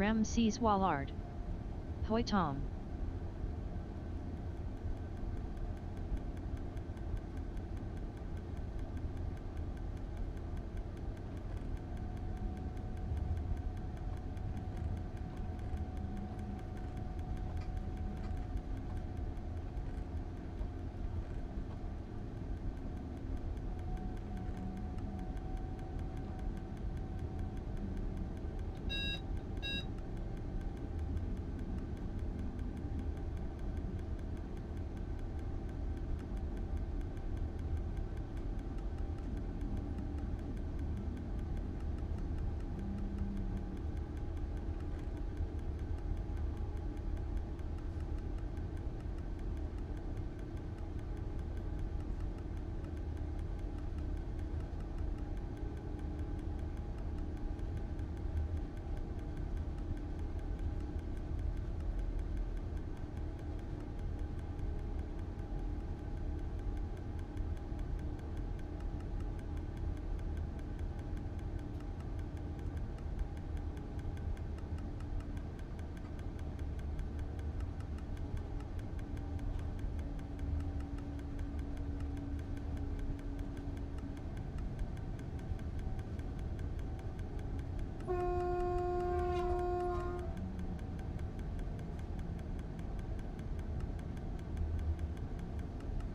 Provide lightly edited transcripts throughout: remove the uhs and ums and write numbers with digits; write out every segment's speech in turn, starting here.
Ramses Wallard. Hoi Tom.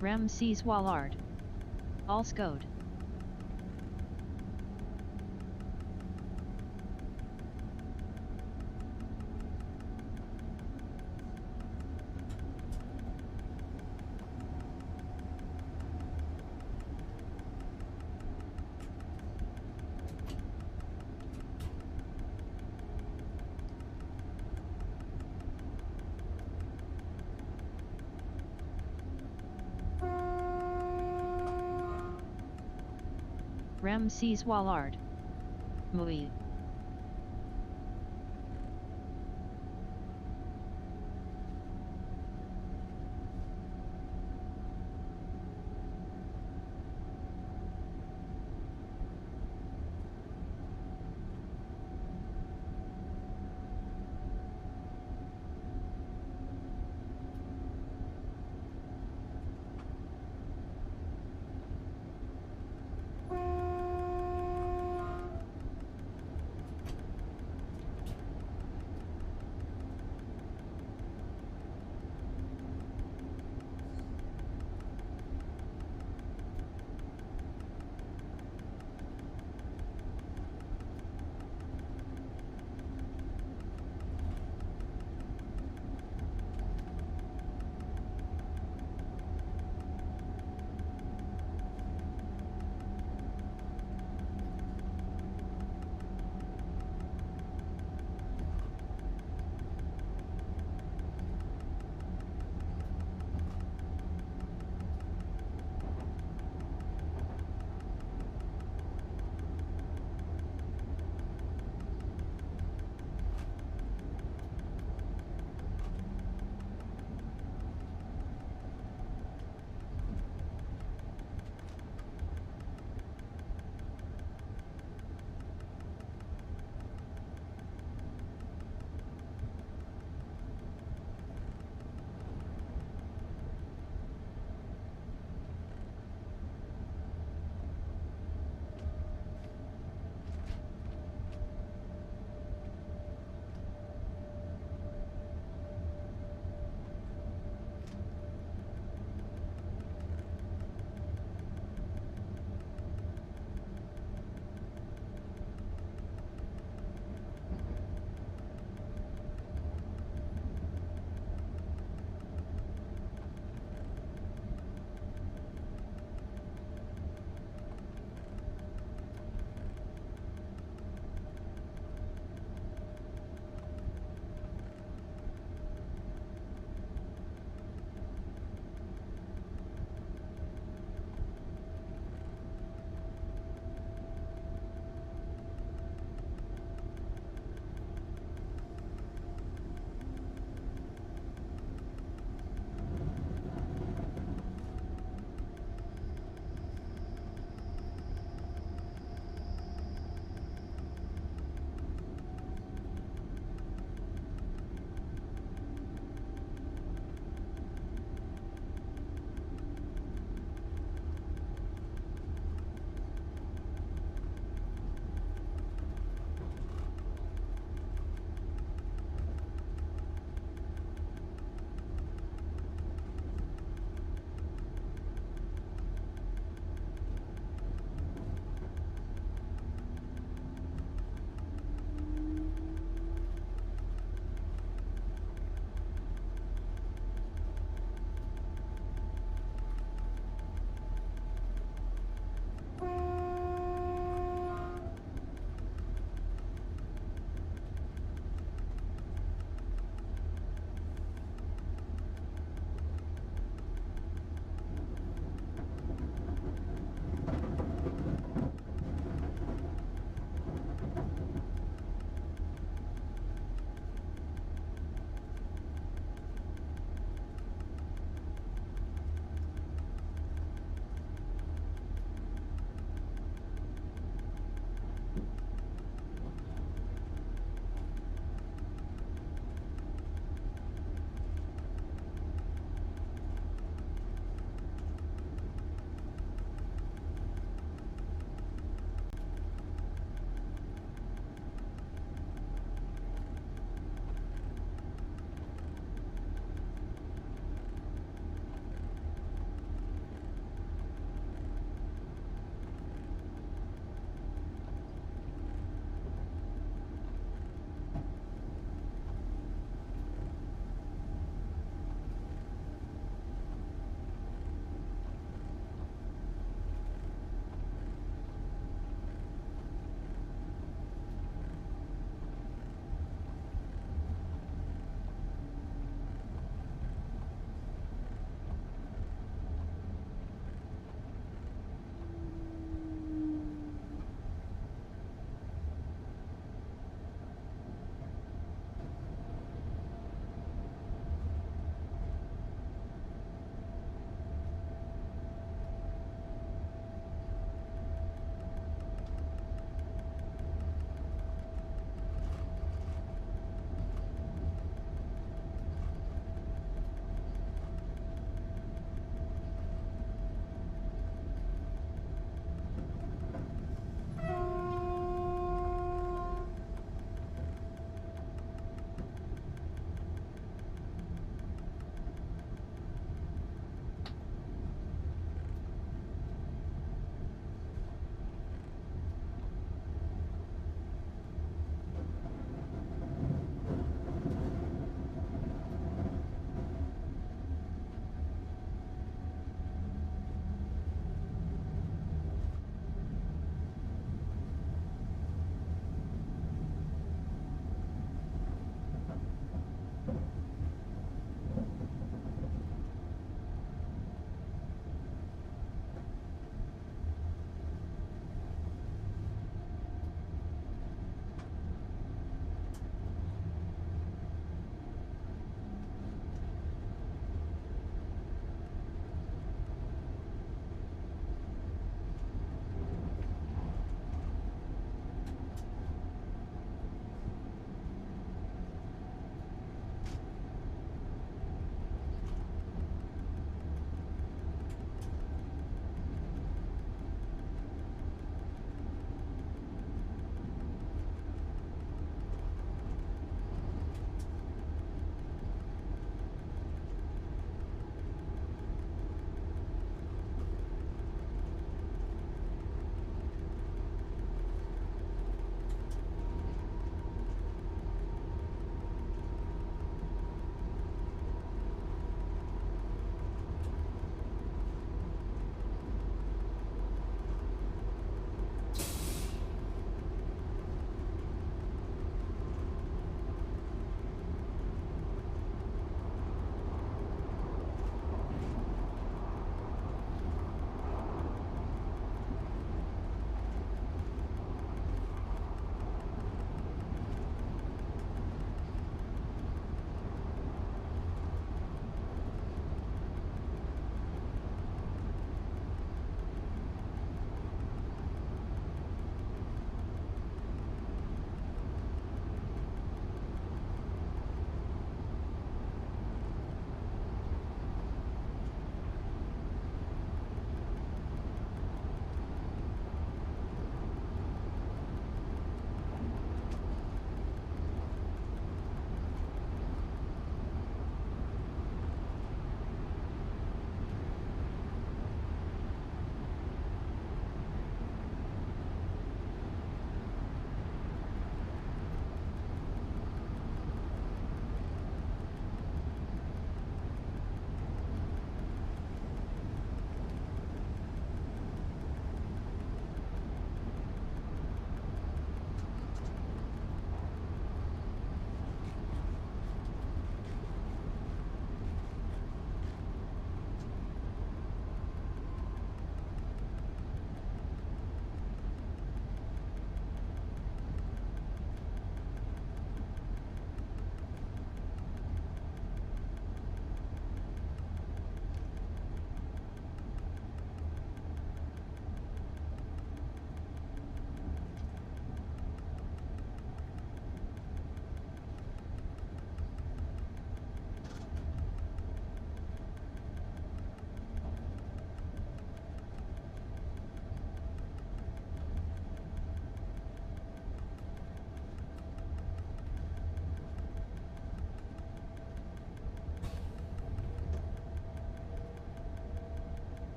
Ramses Wallard. Allskode. Ramses Wallard. Mui.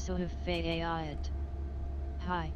Sohuf Ayat. Hi.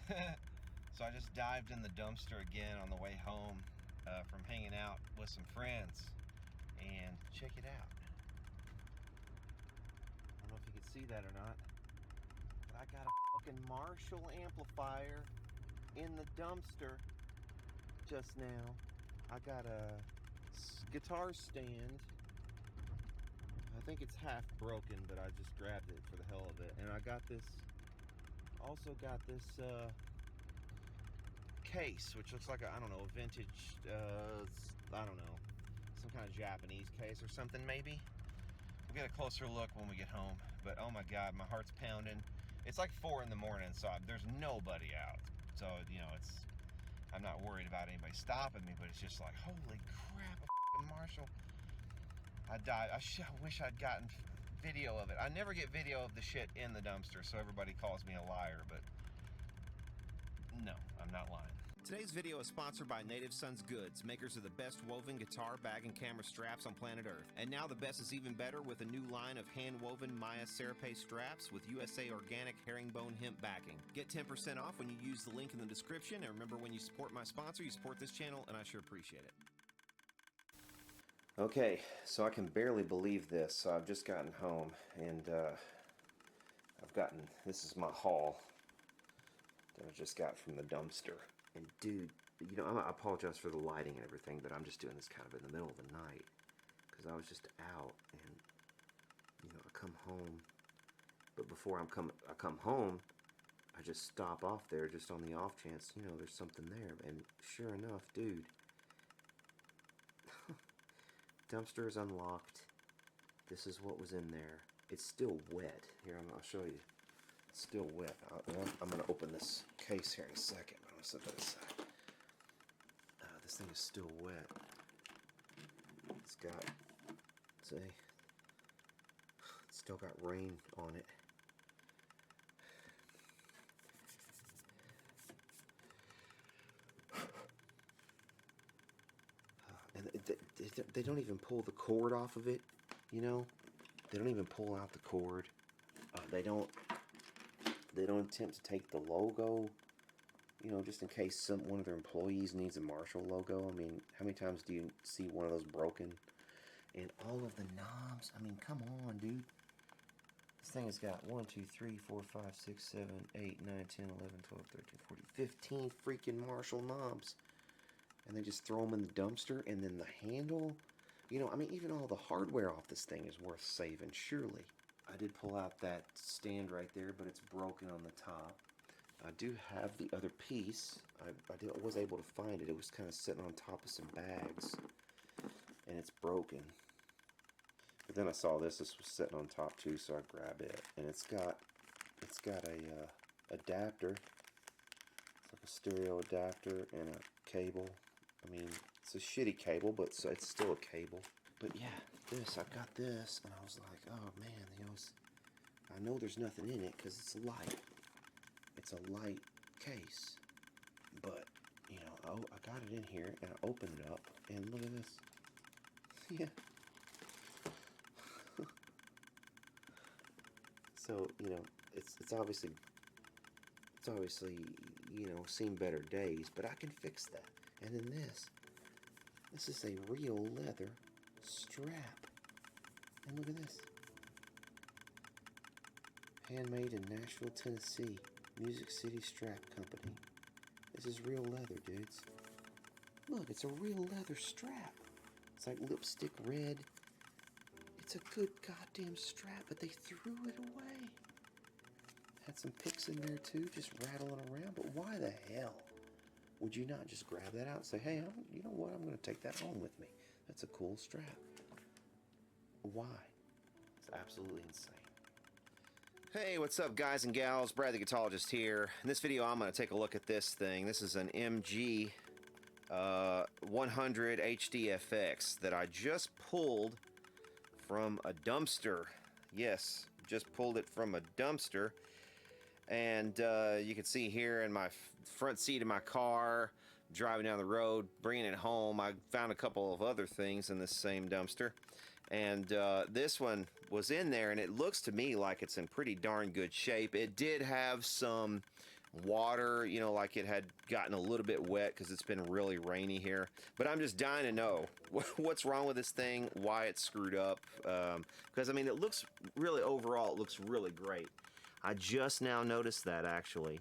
So I just dived in the dumpster again on the way home from hanging out with some friends. And check it out. I don't know if you can see that or not, but I got a fucking Marshall amplifier in the dumpster just now. I got a guitar stand. I think it's half broken, but I just grabbed it for the hell of it. And I got this, also got this case, which looks like a, I don't know, a vintage, I don't know, some kind of Japanese case or something maybe. We'll get a closer look when we get home. But oh my God, my heart's pounding. It's like 4 in the morning, so there's nobody out. So, you know, I'm not worried about anybody stopping me, but it's just like, holy crap, a fucking Marshall. I died. I wish I'd gotten video of it. I never get video of the shit in the dumpster, so everybody calls me a liar, but no, I'm not lying. Today's video is sponsored by Native Sons Goods, makers of the best woven guitar, bag, and camera straps on planet Earth. And now the best is even better with a new line of hand-woven Maya Serape straps with USA Organic herringbone hemp backing. Get 10% off when you use the link in the description, and remember, when you support my sponsor, you support this channel, and I sure appreciate it. Okay, so I can barely believe this. So I've just gotten home, and this is my haul that I just got from the dumpster. And dude, you know, I apologize for the lighting and everything, but I'm just doing this kind of in the middle of the night because I was just out, and you know, I come home. But before I come home, I just stop off there just on the off chance, you know, there's something there. And sure enough, dude, dumpster is unlocked. This is what was in there. It's still wet. Here, I'll show you. It's still wet. I'm going to open this case here in a second. I'm going to set that aside. This thing is still wet. It's got, see, it's still got rain on it. And they don't even pull the cord off of it, you know? They don't even pull out the cord. They don't attempt to take the logo, you know, just in case one of their employees needs a Marshall logo. I mean, how many times do you see one of those broken? And all of the knobs, I mean, come on, dude. This thing has got 1, 2, 3, 4, 5, 6, 7, 8, 9, 10, 11, 12, 13, 14, 15 freaking Marshall knobs. And they just throw them in the dumpster, and then the handle, you know, I mean, even all the hardware off this thing is worth saving, surely. I did pull out that stand right there, but it's broken on the top. I do have the other piece. I was able to find it. It was kind of sitting on top of some bags, and it's broken. But then I saw this was sitting on top too, so I grabbed it. And it's got a adapter. It's like a stereo adapter and a cable. I mean, it's a shitty cable, but it's still a cable. But yeah, I got this, and I was like, oh man, you know, I know there's nothing in it because it's light. It's a light case. But, you know, I got it in here, and I opened it up, and look at this. Yeah. So, you know, it's obviously, you know, seen better days, but I can fix that. And then this is a real leather strap. And look at this. Handmade in Nashville, Tennessee. Music City Strap Company. This is real leather, dudes. Look, it's a real leather strap. It's like lipstick red. It's a good goddamn strap, but they threw it away. Had some picks in there too, just rattling around. But why the hell would you not just grab that out and say, hey, you know what, I'm going to take that home with me. That's a cool strap. Why? It's absolutely insane. Hey, what's up, guys and gals? Brad the Guitarologist here. In this video, I'm going to take a look at this thing. This is an MG 100 HDFX that I just pulled from a dumpster. Yes, just pulled it from a dumpster. And you can see here in my front seat of my car, driving down the road, bringing it home. I found a couple of other things in this same dumpster. And this one was in there, and it looks to me like it's in pretty darn good shape. It did have some water, you know, like it had gotten a little bit wet because it's been really rainy here. But I'm just dying to know what's wrong with this thing, why it's screwed up. Because I mean, it looks really, overall, it looks really great. I just now noticed that, actually.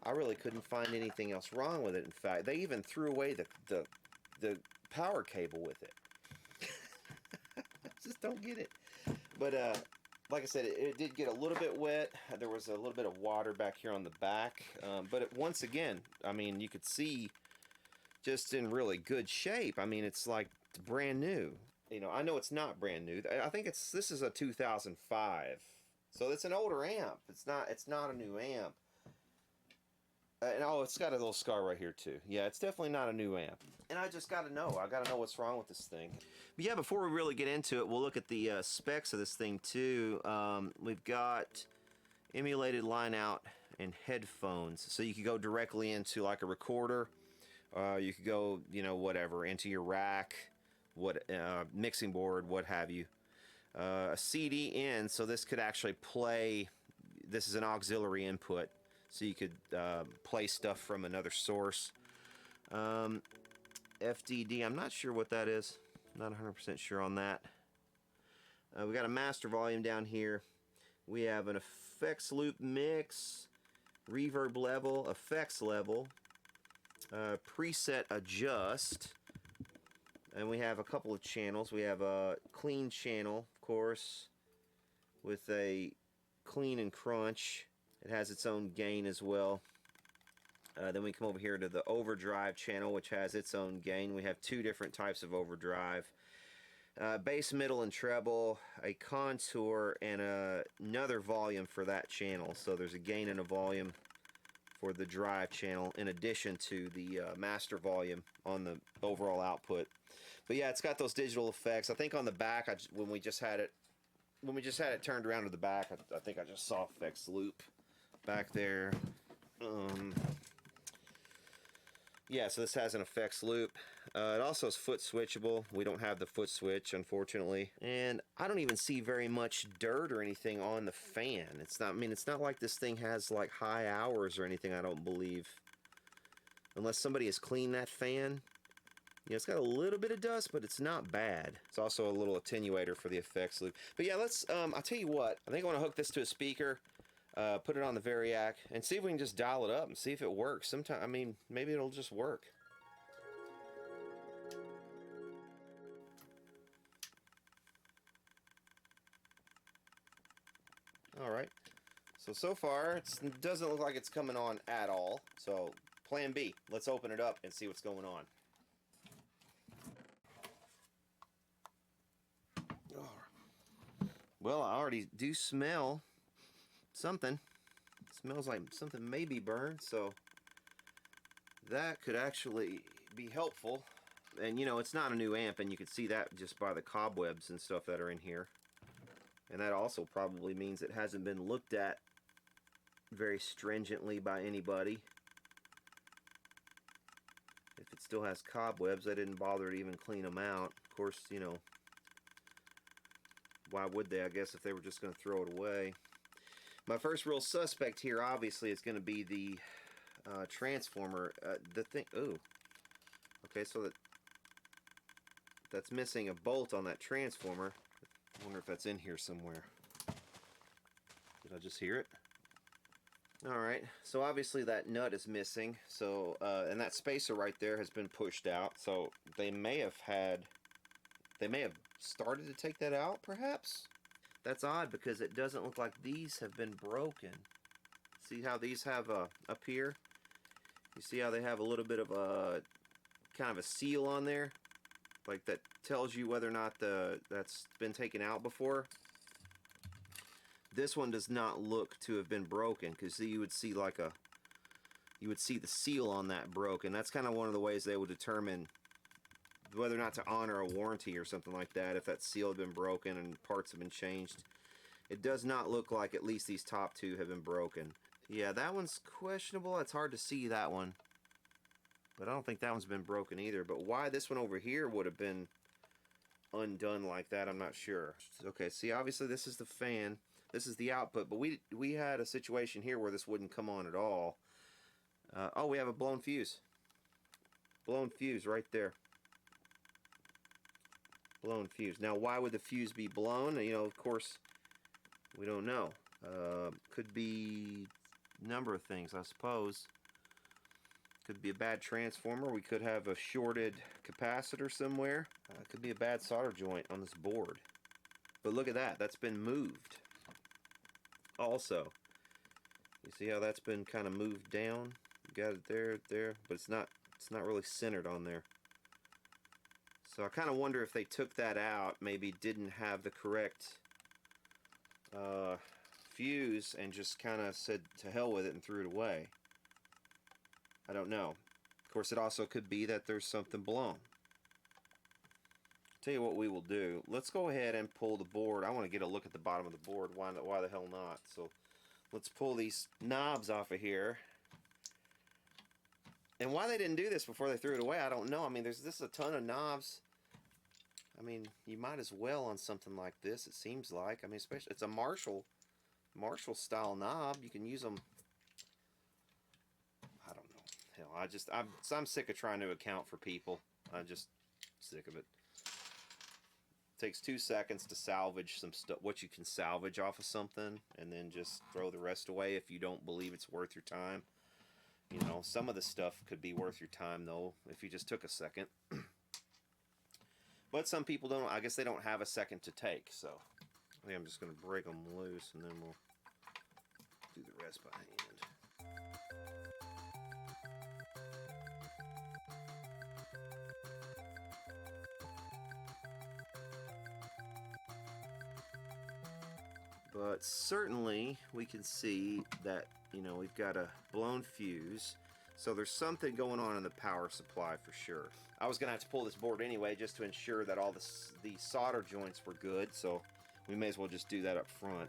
I really couldn't find anything else wrong with it. In fact, they even threw away the power cable with it. I just don't get it. But like I said, it did get a little bit wet. There was a little bit of water back here on the back. But once again, I mean, you could see just in really good shape. I mean, it's like brand new. You know, I know it's not brand new. I think this is a 2005. So it's an older amp. It's not a new amp. And oh, it's got a little scar right here too. Yeah, it's definitely not a new amp. And I just got to know. I got to know what's wrong with this thing. But yeah, before we really get into it, we'll look at the specs of this thing too. We've got emulated line out and headphones. So you could go directly into like a recorder. You could go, you know, whatever, into your rack, mixing board, what have you. A CD in, so this could actually play. This is an auxiliary input. So you could play stuff from another source. FDD, I'm not sure what that is. Not 100% sure on that. We got a master volume down here. We have an effects loop mix, reverb level, effects level, preset adjust, and we have a couple of channels. We have a clean channel, of course, with a clean and crunch. It has its own gain as well. Then we come over here to the overdrive channel, which has its own gain. We have two different types of overdrive. Bass, middle, and treble, a contour, and another volume for that channel. So there's a gain and a volume for the drive channel, in addition to the master volume on the overall output. But yeah, it's got those digital effects. I think on the back, when we just had it turned around to the back, I think I just saw effects loop back there. Yeah, so this has an effects loop. It also is foot switchable. We don't have the foot switch, unfortunately. And I don't even see very much dirt or anything on the fan. It's not, I mean, it's not like this thing has like high hours or anything, I don't believe. Unless somebody has cleaned that fan. You know, it's got a little bit of dust, but it's not bad. It's also a little attenuator for the effects loop. But yeah, let's, I'll tell you what. I think I want to hook this to a speaker. Put it on the Variac and see if we can just dial it up and see if it works. Sometime, I mean, maybe it'll just work. All right. So far, it doesn't look like it's coming on at all. So, plan B. Let's open it up and see what's going on. Well, I already do smell something. It smells like something may be burned, so that could actually be helpful. And you know, it's not a new amp, and you can see that just by the cobwebs and stuff that are in here. And that also probably means it hasn't been looked at very stringently by anybody. If it still has cobwebs, I didn't bother to even clean them out. Of course, you know, why would they? I guess if they were just going to throw it away. My first real suspect here, obviously, is going to be the transformer. The thing. Ooh. Okay, so that's missing a bolt on that transformer. I wonder if that's in here somewhere. Did I just hear it? All right. So obviously that nut is missing. So and that spacer right there has been pushed out. So they may have started to take that out, perhaps. That's odd because it doesn't look like these have been broken. See how these have up here? You see how they have a little bit of a kind of a seal on there? Like that tells you whether or not that's been taken out before. This one does not look to have been broken, because you would see the seal on that broken. That's kind of one of the ways they would determine whether or not to honor a warranty or something like that, if that seal had been broken and parts have been changed. It does not look like at least these top two have been broken. Yeah, that one's questionable. It's hard to see that one. But I don't think that one's been broken either. But why this one over here would have been undone like that, I'm not sure. Okay, see, obviously this is the fan. This is the output, but we had a situation here where this wouldn't come on at all. Oh, we have a blown fuse. Blown fuse right there. Blown fuse. Now, why would the fuse be blown? You know, of course, we don't know. Could be a number of things, I suppose. Could be a bad transformer. We could have a shorted capacitor somewhere. Could be a bad solder joint on this board. But look at that. That's been moved. Also, you see how that's been kind of moved down? You got it there, but it's not really centered on there. So I kind of wonder if they took that out, maybe didn't have the correct fuse and just kind of said to hell with it and threw it away. I don't know. Of course, it also could be that there's something blown. Tell you what we will do. Let's go ahead and pull the board. I want to get a look at the bottom of the board. Why the hell not? So let's pull these knobs off of here. And why they didn't do this before they threw it away, I don't know. I mean, this is a ton of knobs. I mean, you might as well on something like this, it seems like. I mean, especially, it's a Marshall style knob. You can use them. I don't know. Hell, I'm sick of trying to account for people. I'm just sick of it. Takes 2 seconds to salvage some stuff, what you can salvage off of something, and then just throw the rest away if you don't believe it's worth your time. You know, some of the stuff could be worth your time, though, if you just took a second. But some people don't. I guess they don't have a second to take, so I think I'm just going to break them loose, and then we'll do the rest by hand. But certainly we can see that, you know, we've got a blown fuse. So there's something going on in the power supply for sure. I was going to have to pull this board anyway just to ensure that all the solder joints were good. So we may as well just do that up front.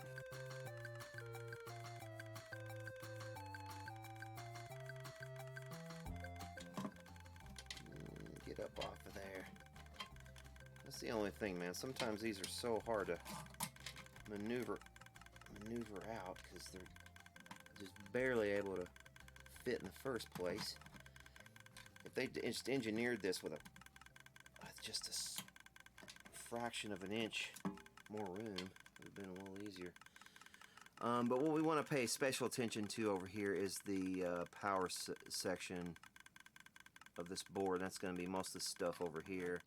Get up off of there. That's the only thing, man. Sometimes these are so hard to maneuver out because they're just barely able to fit in the first place. If they just engineered this with just a fraction of an inch more room, it would have been a little easier. But what we want to pay special attention to over here is the power section of this board. That's going to be most of the stuff over here.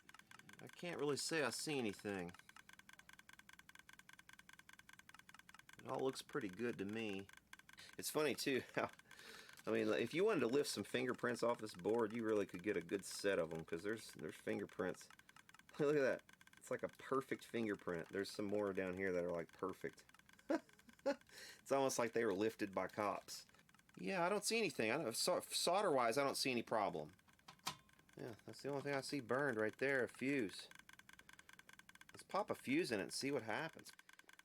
I can't really say I see anything. It all looks pretty good to me. It's funny too how, I mean, if you wanted to lift some fingerprints off this board, you really could get a good set of them, because there's fingerprints. Look at that. It's like a perfect fingerprint. There's some more down here that are like perfect. It's almost like they were lifted by cops. Yeah, I don't see anything. Solder-wise, I don't see any problem. Yeah, that's the only thing I see burned right there, a fuse. Let's pop a fuse in it and see what happens.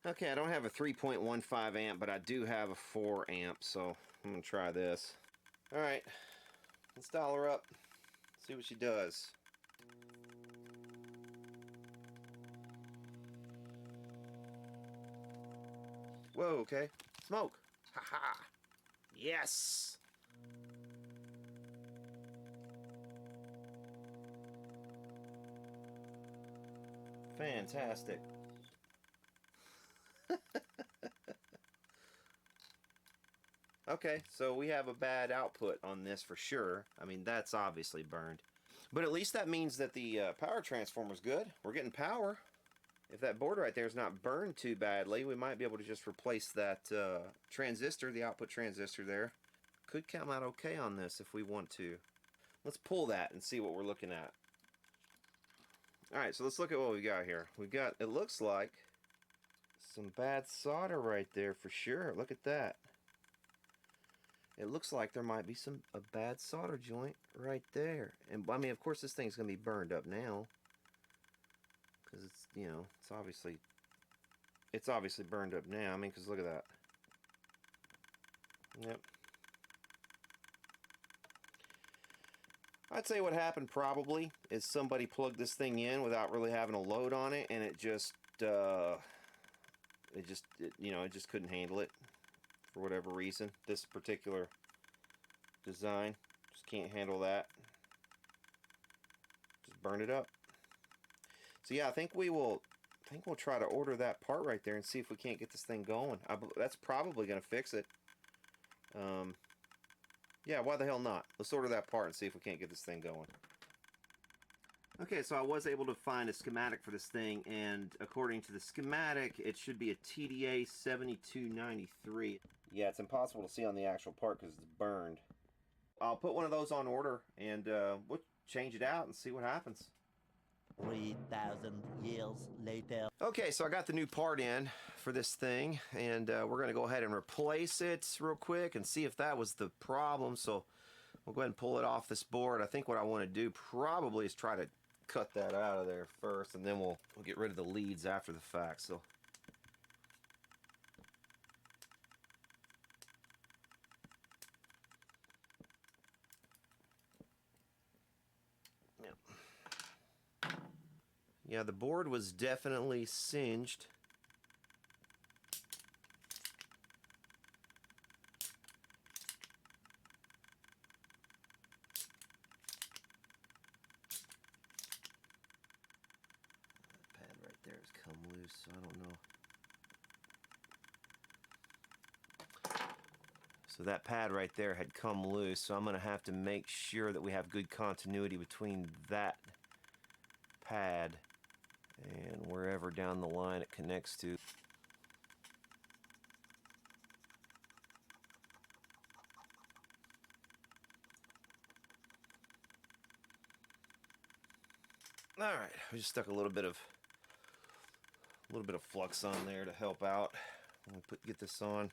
Okay, I don't have a 3.15 amp, but I do have a 4 amp, so I'm going to try this. Alright, let's dial her up, see what she does. Whoa, okay. Smoke! Haha! Yes! Fantastic. Okay, so we have a bad output on this for sure. I mean, that's obviously burned. But at least that means that the power transformer's good. We're getting power. If that board right there is not burned too badly, we might be able to just replace that transistor, the output transistor there. Could come out okay on this if we want to. Let's pull that and see what we're looking at. Alright, so let's look at what we got here. We got, it looks like, some bad solder right there for sure. Look at that. It looks like there might be a bad solder joint right there. And I mean, of course, this thing's going to be burned up now, because it's, you know, it's obviously burned up now. I mean, because look at that. Yep. I'd say what happened probably is somebody plugged this thing in without really having a load on it, and it just it just couldn't handle it for whatever reason. This particular design just can't handle that. Just burn it up. So yeah, I think we'll try to order that part right there and see if we can't get this thing going. That's probably going to fix it. Yeah, why the hell not? Let's order that part and see if we can't get this thing going. Okay, so I was able to find a schematic for this thing, and according to the schematic, it should be a TDA 7293. Yeah, it's impossible to see on the actual part because it's burned. I'll put one of those on order, and we'll change it out and see what happens. 3,000 years later. Okay, so I got the new part in for this thing, and we're going to go ahead and replace it real quick and see if that was the problem. So we'll go ahead and pull it off this board. I think what I want to do probably is try to cut that out of there first, and then we'll get rid of the leads after the fact. So yeah, the board was definitely singed. That pad right there has come loose, so I don't know. So that pad right there had come loose, so I'm going to have to make sure that we have good continuity between that pad and wherever down the line it connects to. All right, we just stuck a little bit of flux on there to help out when we get this on.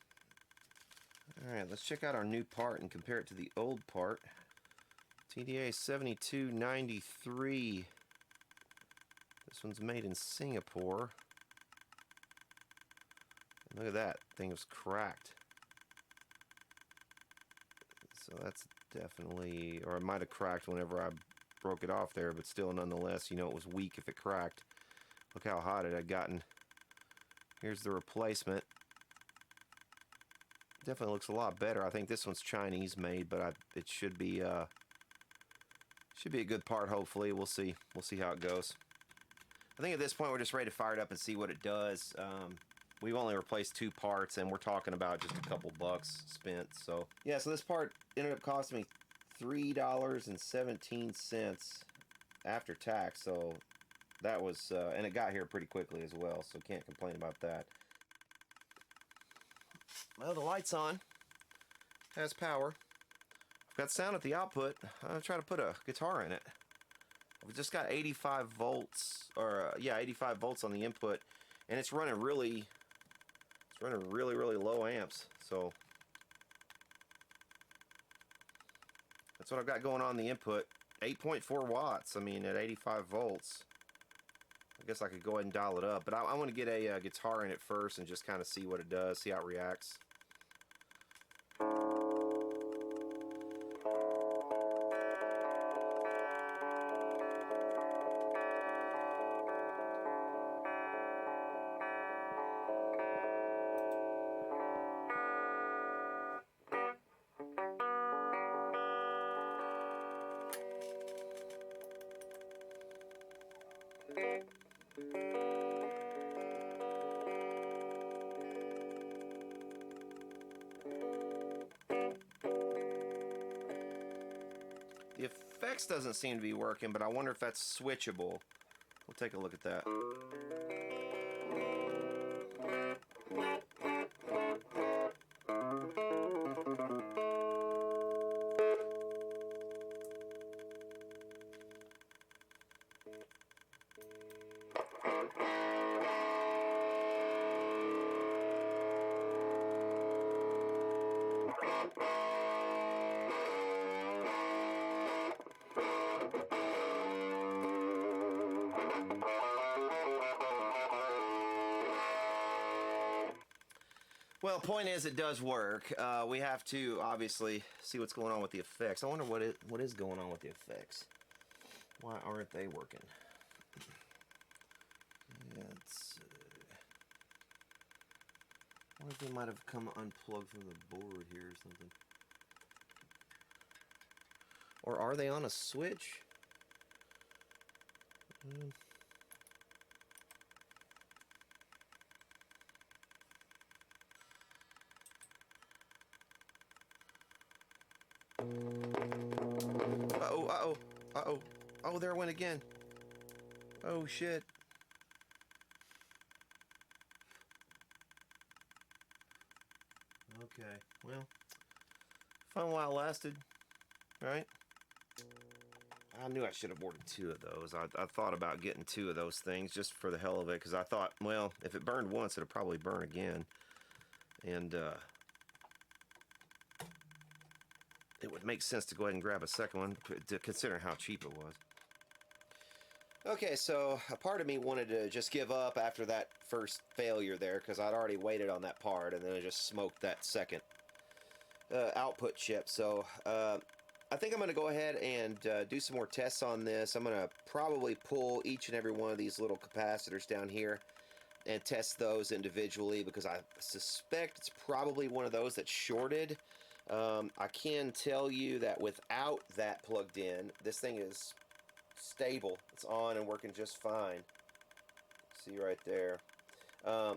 All right, let's check out our new part and compare it to the old part. TDA 7293. This one's made in Singapore. And look at that, thing was cracked. So that's definitely, or it might have cracked whenever I broke it off there, but still nonetheless, you know, it was weak if it cracked. Look how hot it had gotten. Here's the replacement. Definitely looks a lot better. I think this one's Chinese made, but it should be a good part. Hopefully, we'll see how it goes. I think at this point we're just ready to fire it up and see what it does. We've only replaced 2 parts, and we're talking about just a couple bucks spent. So yeah, so this part ended up costing me $3.17 after tax. So that was, and it got here pretty quickly as well. So can't complain about that. Well, the light's on. Has power. I've got sound at the output. I'm gonna try to put a guitar in it. I've just got 85 volts, or yeah, 85 volts on the input, and it's running really low amps. So that's what I've got going on the input. 8.4 watts. I mean, at 85 volts. I guess I could go ahead and dial it up, but I want to get a guitar in it first and just kind of see what it does, see how it reacts. The effects doesn't seem to be working, but I wonder if that's switchable. We'll take a look at that. Well, point is, it does work. We have to obviously see what's going on with the effects. I wonder what is going on with the effects. Why aren't they working? I wonder if they might have come unplugged from the board here or something. Or are they on a switch? Uh-oh, uh-oh, uh-oh. Oh, there it went again. Oh, shit. Okay, well, fun while it lasted, right? I knew I should have ordered 2 of those. I thought about getting 2 of those things just for the hell of it, because I thought, well, if it burned once, it'll probably burn again. And, it would make sense to go ahead and grab a second one, considering how cheap it was. Okay, so a part of me wanted to just give up after that first failure there, because I'd already waited on that part, and then I just smoked that second output chip. So I think I'm going to go ahead and do some more tests on this. I'm going to probably pull each and every one of these little capacitors down here and test those individually, because I suspect it's probably one of those that's shorted. I can tell you that without that plugged in, this thing is stable. It's on and working just fine. See right there. And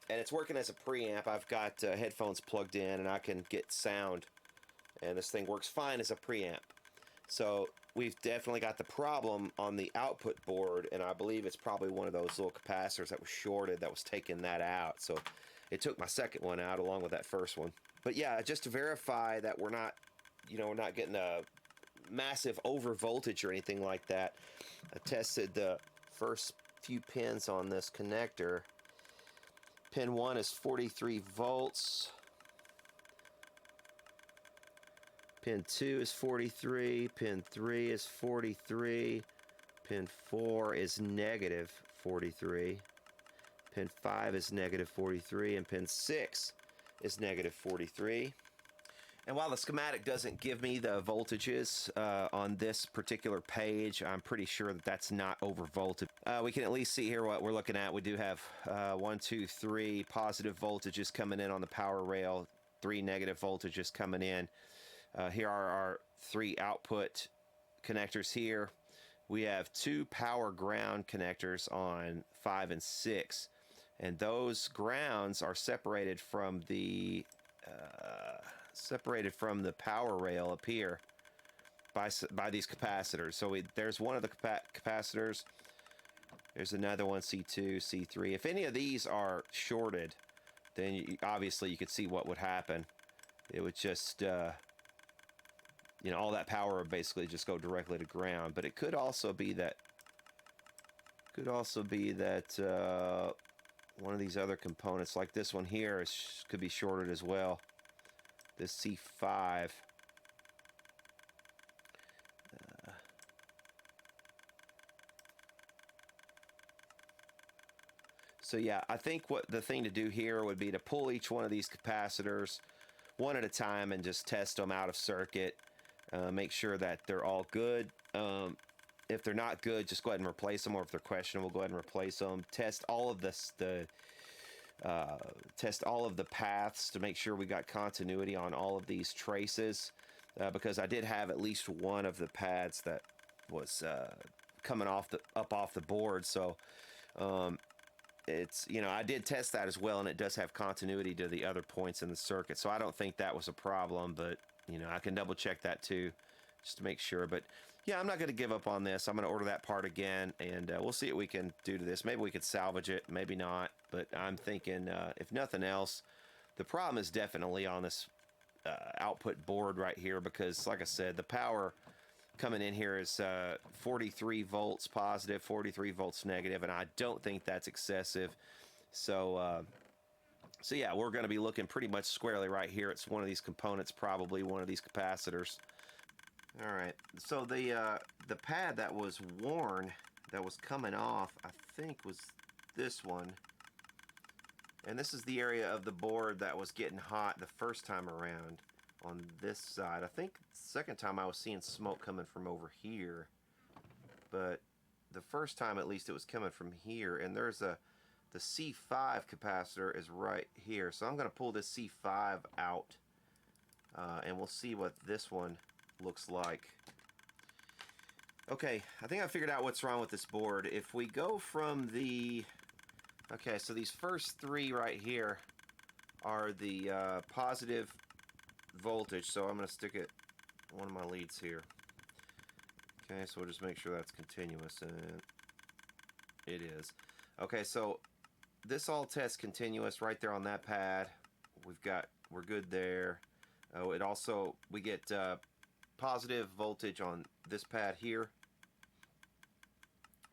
it's working as a preamp. I've got headphones plugged in and I can get sound, and this thing works fine as a preamp. So we've definitely got the problem on the output board, and I believe it's probably one of those little capacitors that was shorted that was taking that out. So it took my second one out along with that first one. But yeah, just to verify that we're not, we're not getting a massive over voltage or anything like that, I tested the first few pins on this connector. Pin 1 is 43 volts. Pin 2 is 43. Pin 3 is 43. Pin 4 is negative 43. Pin 5 is negative 43. And pin 6 is negative 43. And while the schematic doesn't give me the voltages on this particular page, I'm pretty sure that that's not over voltage. We can at least see here what we're looking at. We do have 1, 2, 3 positive voltages coming in on the power rail, 3 negative voltages coming in. Here are our 3 output connectors here. We have 2 power ground connectors on 5 and 6. And those grounds are separated from the power rail up here by these capacitors. So there's one of the capacitors. There's another one, C2, C3. If any of these are shorted, then obviously you could see what would happen. It would just, all that power would basically just go directly to ground. But it could also be that, one of these other components, like this one here, could be shorted as well. This C5. So yeah, I think what the thing to do here would be to pull each one of these capacitors one at a time and just test them out of circuit. Make sure that they're all good. If they're not good, just go ahead and replace them, or if they're questionable, go ahead and replace them. Test all of test all of the paths to make sure we got continuity on all of these traces, because I did have at least one of the pads that was coming off the board. So it's, I did test that as well, and it does have continuity to the other points in the circuit. So I don't think that was a problem, but I can double check that too, just to make sure. But yeah, I'm not going to give up on this. I'm going to order that part again, and we'll see what we can do to this. Maybe we could salvage it, maybe not. But I'm thinking, if nothing else, the problem is definitely on this output board right here, because, like I said, the power coming in here is 43 volts positive, 43 volts negative, and I don't think that's excessive. So yeah, we're going to be looking pretty much squarely right here. It's one of these components, probably one of these capacitors. All right, so the pad that was worn, that was coming off, I think was this one. And this is the area of the board that was getting hot the first time around on this side. I think the second time I was seeing smoke coming from over here, but the first time at least it was coming from here. And there's a the C5 capacitor is right here. So I'm going to pull this C5 out, and we'll see what this one looks like. Okay, I think I figured out what's wrong with this board. If we go from the... Okay, so these first three right here are the positive voltage. So I'm going to stick it one of my leads here. Okay, so we'll just make sure that's continuous, and it is. Okay, so this all tests continuous right there on that pad. We're good there. Oh, it also, we get positive voltage on this pad here.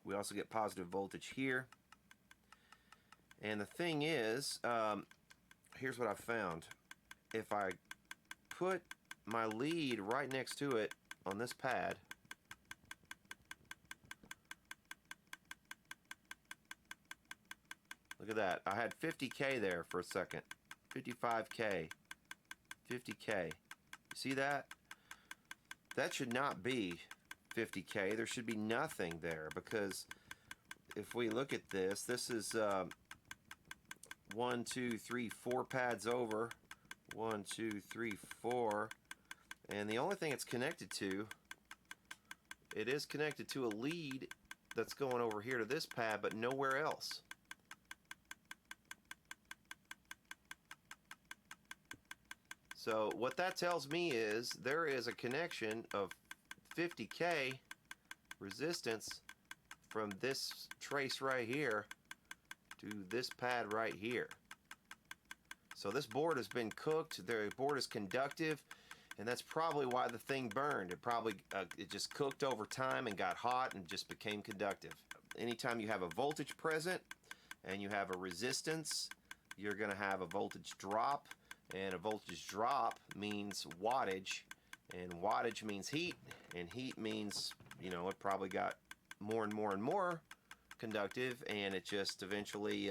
We also get positive voltage here. And the thing is, here's what I found. If I put my lead right next to it on this pad, look at that. I had 50K there for a second. 55K. 50K. You see that? That should not be 50K. There should be nothing there, because if we look at this, this is 1, 2, 3, 4 pads over. 1, 2, 3, 4. And the only thing it's connected to, it is connected to a lead that's going over here to this pad, but nowhere else. So what that tells me is there is a connection of 50K resistance from this trace right here to this pad right here. So this board has been cooked. The board is conductive, and that's probably why the thing burned. It probably it just cooked over time and got hot and just became conductive. Anytime you have a voltage present and you have a resistance, you're going to have a voltage drop. And a voltage drop means wattage, and wattage means heat, and heat means, you know, it probably got more and more and more conductive, and it just eventually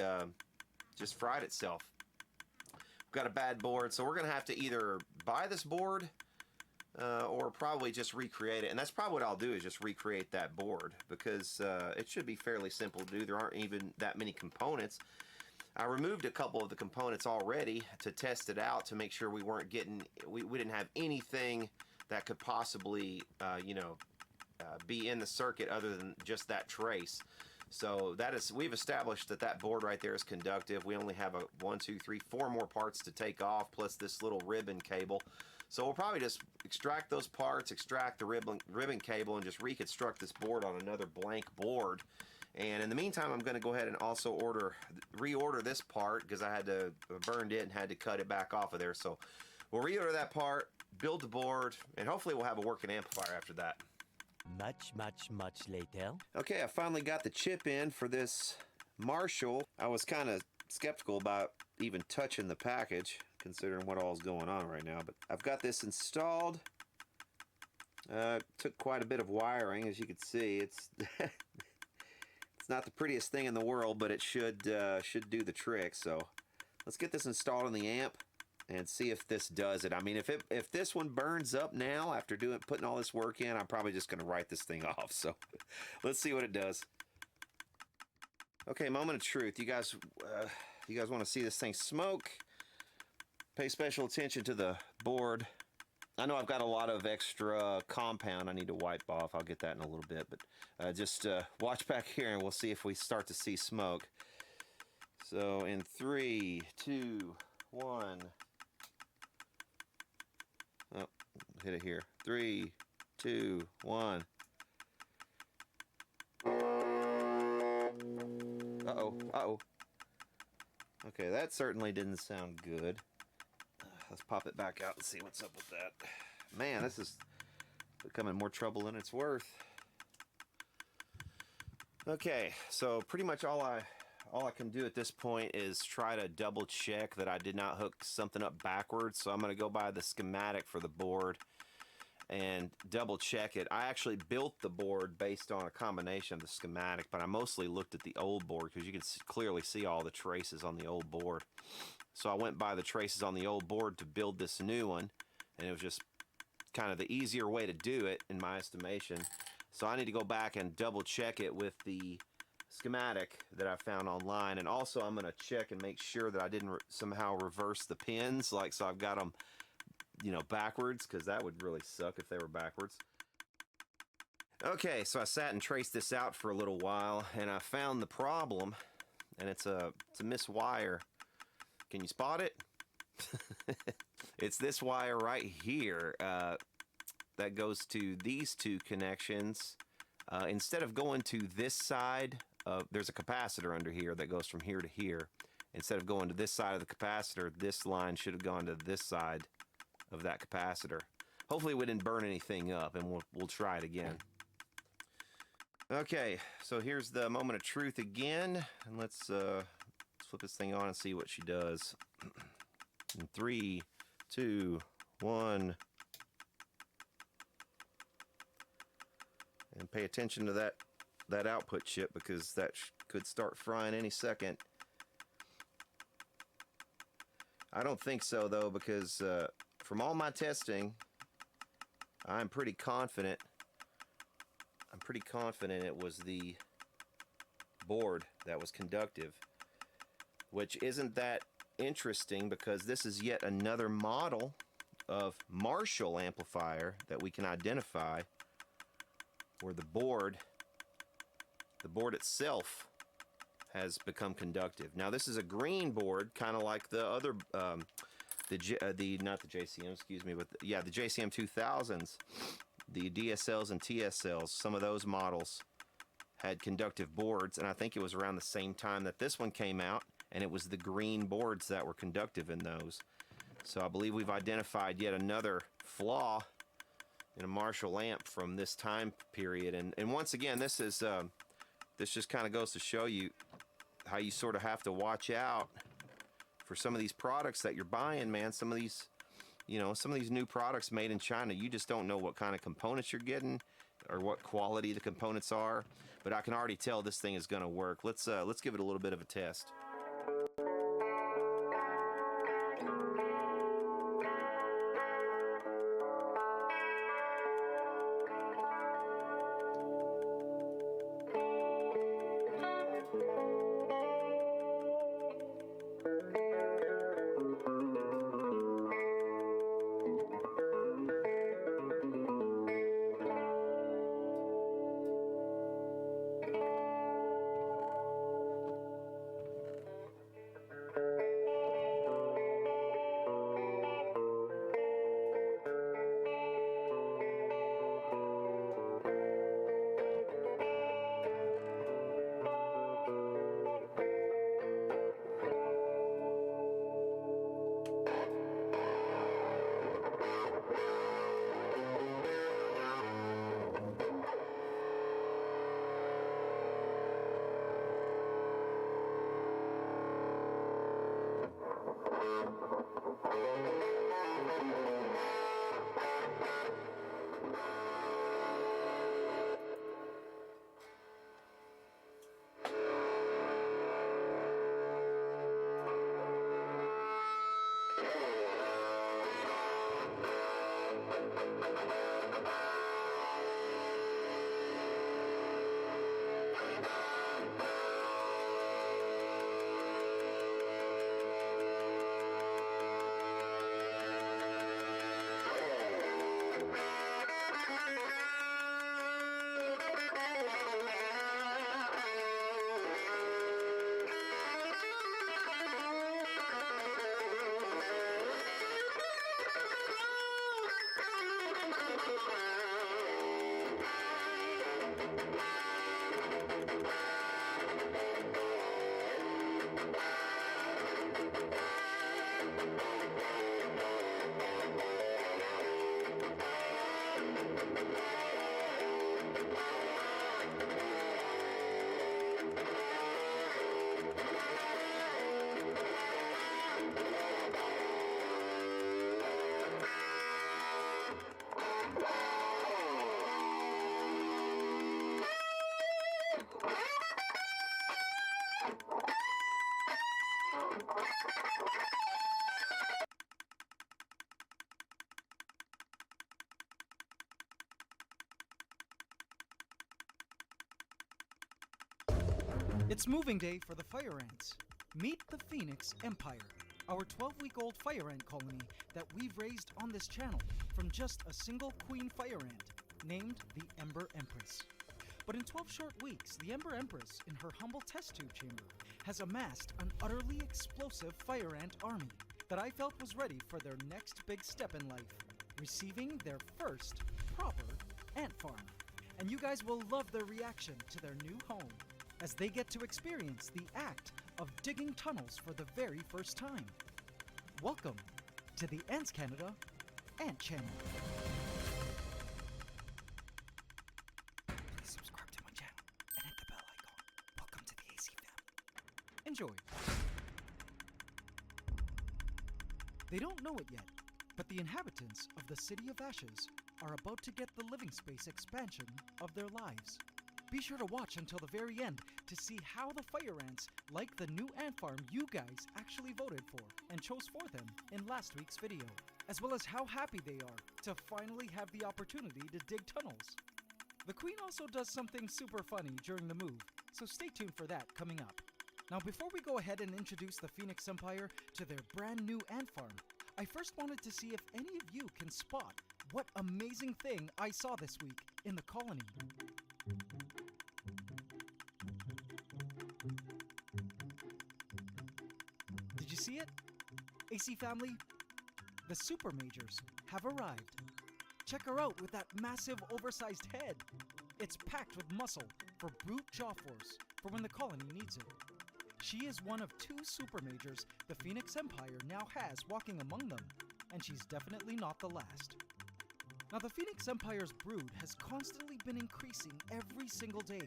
just fried itself. We've got a bad board, so we're going to have to either buy this board or probably just recreate it. And that's probably what I'll do, is just recreate that board, because it should be fairly simple to do. There aren't even that many components. I removed a couple of the components already to test it out, to make sure we weren't getting, we didn't have anything that could possibly, be in the circuit other than just that trace. So that is, we've established that that board right there is conductive. We only have 4 more parts to take off, plus this little ribbon cable. So we'll probably just extract those parts, extract the ribbon cable, and just reconstruct this board on another blank board. And in the meantime, I'm going to go ahead and also reorder this part, because I had to burned it and had to cut it back off of there. So we'll reorder that part, build the board, and hopefully we'll have a working amplifier after that. Much later. Okay, I finally got the chip in for this Marshall. I was kind of skeptical about even touching the package, considering what all is going on right now. But I've got this installed. Took quite a bit of wiring, as you can see. It's it's not the prettiest thing in the world, but it should do the trick. So let's get this installed in the amp and see if this does it. I mean, if this one burns up now after putting all this work in, I'm probably just going to write this thing off. So let's see what it does. Okay, moment of truth. You guys want to see this thing smoke? Pay special attention to the board. I know I've got a lot of extra compound I need to wipe off. I'll get that in a little bit, but just watch back here and we'll see if we start to see smoke. So in 3, 2, 1. Oh, hit it here. 3, 2, 1. Uh-oh. Okay, that certainly didn't sound good. Let's pop it back out and see what's up with that. Man, this is becoming more trouble than it's worth. Okay, so pretty much all I can do at this point is try to double check that I did not hook something up backwards. So I'm going to go by the schematic for the board and double check it. I actually built the board based on a combination of the schematic, but I mostly looked at the old board because you can clearly see all the traces on the old board. So I went by the traces on the old board to build this new one, and it was just kind of the easier way to do it in my estimation. So I need to go back and double check it with the schematic that I found online, and also I'm going to check and make sure that I didn't somehow reverse the pins, like, so I've got them, you know, backwards, because that would really suck if they were backwards. Okay, so I sat and traced this out for a little while, and I found the problem, and it's a miswire. Can you spot it? It's this wire right here that goes to these two connections. Instead of going to this side, there's a capacitor under here that goes from here to here. Instead of going to this side of the capacitor, this line should have gone to this side of that capacitor. Hopefully we didn't burn anything up, and we'll try it again. Okay, so here's the moment of truth again, and let's flip this thing on and see what she does. In 3, 2, 1. And pay attention to that output chip, because that could start frying any second. I don't think so, though, because from all my testing, I'm pretty confident it was the board that was conductive, which isn't that interesting, because this is yet another model of Marshall amplifier that we can identify, where the board itself has become conductive. Now this is a green board, kind of like the other not the JCM, excuse me, but the JCM 2000s, the DSLs and TSLs. Some of those models had conductive boards, and I think it was around the same time that this one came out, and it was the green boards that were conductive in those. So I believe we've identified yet another flaw in a Marshall amp from this time period. And once again, this is this just kind of goes to show you how you sort of have to watch out for some of these products that you're buying, man. Some of these, you know, some of these new products made in China, you just don't know what kind of components you're getting or what quality the components are. But I can already tell this thing is going to work. Let's give it a little bit of a test. It's moving day for the fire ants. Meet the Phoenix Empire, our 12-week-old fire ant colony that we've raised on this channel from just a single queen fire ant named the Ember Empress. But in 12 short weeks, the Ember Empress, in her humble test tube chamber, has amassed an utterly explosive fire ant army that I felt was ready for their next big step in life, receiving their first proper ant farm. And you guys will love their reaction to their new home as they get to experience the act of digging tunnels for the very first time. Welcome to the Ants Canada Ant Channel. Please subscribe to my channel and hit the bell icon. Welcome to the AC family. Enjoy. They don't know it yet, but the inhabitants of the City of Ashes are about to get the living space expansion of their lives. Be sure to watch until the very end to see how the fire ants like the new ant farm you guys actually voted for and chose for them in last week's video, as well as how happy they are to finally have the opportunity to dig tunnels. The queen also does something super funny during the move, so stay tuned for that coming up. Now before we go ahead and introduce the Phoenix Empire to their brand new ant farm, I first wanted to see if any of you can spot what amazing thing I saw this week in the colony. Did you see it? AC family, the super majors have arrived. Check her out with that massive oversized head. It's packed with muscle for brute jaw force for when the colony needs it. She is one of 2 super majors the Phoenix Empire now has walking among them, and she's definitely not the last. Now the Phoenix Empire's brood has constantly been increasing every single day.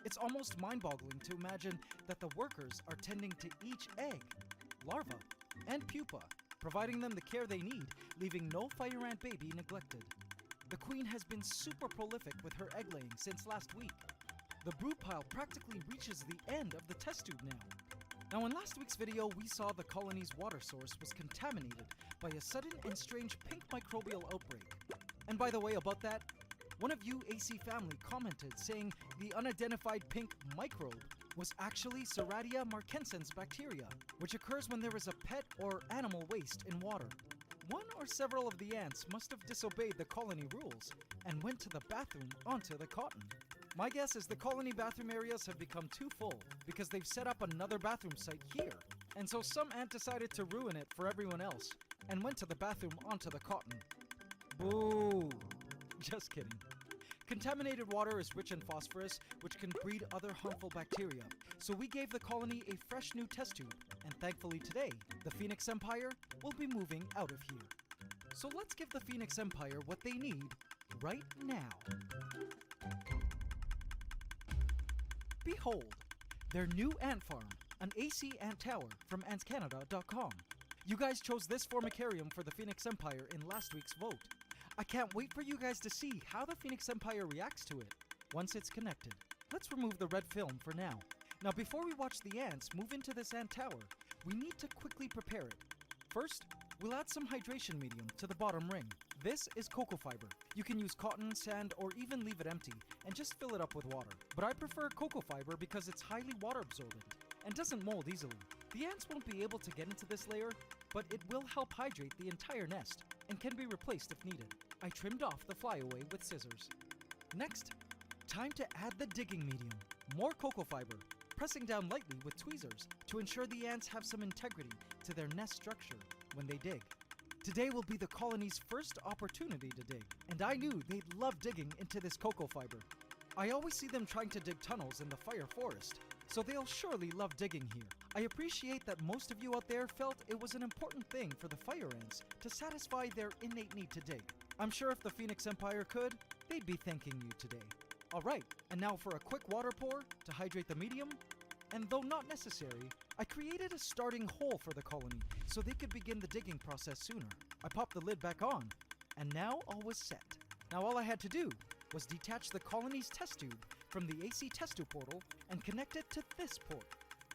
It's almost mind-boggling to imagine that the workers are tending to each egg, larva, and pupa, providing them the care they need, leaving no fire ant baby neglected. The queen has been super prolific with her egg laying since last week. The brood pile practically reaches the end of the test tube now. Now in last week's video, we saw the colony's water source was contaminated by a sudden and strange pink microbial outbreak. And by the way about that, one of you AC family commented saying the unidentified pink microbe was actually Serratia marquescens bacteria, which occurs when there is a pet or animal waste in water. One or several of the ants must have disobeyed the colony rules and went to the bathroom onto the cotton. My guess is the colony bathroom areas have become too full because they've set up another bathroom site here. And so some ant decided to ruin it for everyone else and went to the bathroom onto the cotton. Boo! Just kidding. Contaminated water is rich in phosphorus, which can breed other harmful bacteria. So we gave the colony a fresh new test tube, and thankfully today, the Phoenix Empire will be moving out of here. So let's give the Phoenix Empire what they need right now. Behold, their new ant farm, an AC ant tower from antscanada.com. You guys chose this formicarium for the Phoenix Empire in last week's vote. I can't wait for you guys to see how the Phoenix Empire reacts to it once it's connected. Let's remove the red film for now. Now before we watch the ants move into this ant tower, we need to quickly prepare it. First, we'll add some hydration medium to the bottom ring. This is cocoa fiber. You can use cotton, sand, or even leave it empty and just fill it up with water. But I prefer cocoa fiber because it's highly water absorbent and doesn't mold easily. The ants won't be able to get into this layer, but it will help hydrate the entire nest and can be replaced if needed. I trimmed off the flyaway with scissors. Next, time to add the digging medium. More cocoa fiber, pressing down lightly with tweezers to ensure the ants have some integrity to their nest structure when they dig. Today will be the colony's first opportunity to dig, and I knew they'd love digging into this cocoa fiber. I always see them trying to dig tunnels in the fire forest, so they'll surely love digging here. I appreciate that most of you out there felt it was an important thing for the fire ants to satisfy their innate need to dig. I'm sure if the Phoenix Empire could, they'd be thanking you today. Alright, and now for a quick water pour to hydrate the medium. And though not necessary, I created a starting hole for the colony so they could begin the digging process sooner. I popped the lid back on, and now all was set. Now all I had to do was detach the colony's test tube from the AC test tube portal and connect it to this port.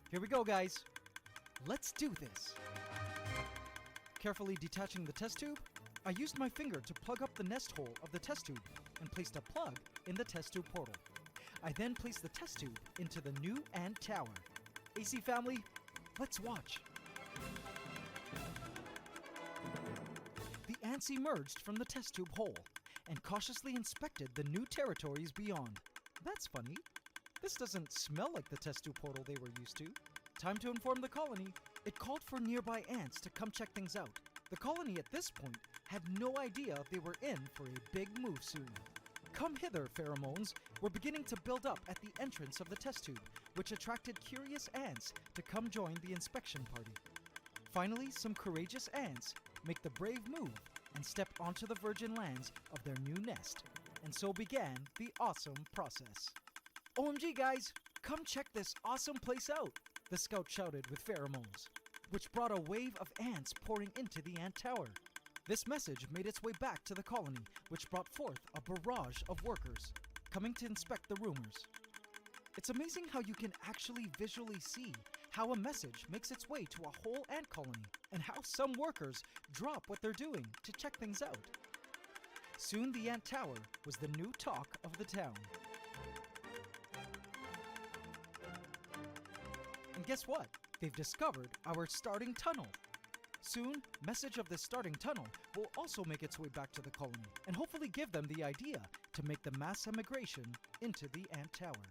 Here we go, guys. Let's do this. Carefully detaching the test tube, I used my finger to plug up the nest hole of the test tube and placed a plug in the test tube portal. I then placed the test tube into the new ant tower. AC family, let's watch. The ants emerged from the test tube hole and cautiously inspected the new territories beyond. That's funny. This doesn't smell like the test tube portal they were used to. Time to inform the colony. It called for nearby ants to come check things out. The colony at this point had no idea they were in for a big move soon. Come hither, pheromones, were beginning to build up at the entrance of the test tube, which attracted curious ants to come join the inspection party. Finally, some courageous ants make the brave move and step onto the virgin lands of their new nest. And so began the awesome process. OMG guys, come check this awesome place out, the scout shouted with pheromones, which brought a wave of ants pouring into the ant tower. This message made its way back to the colony, which brought forth a barrage of workers coming to inspect the rumors. It's amazing how you can actually visually see how a message makes its way to a whole ant colony and how some workers drop what they're doing to check things out. Soon the ant tower was the new talk of the town. And guess what? They've discovered our starting tunnel. Soon, message of this starting tunnel will also make its way back to the colony and hopefully give them the idea to make the mass emigration into the ant tower.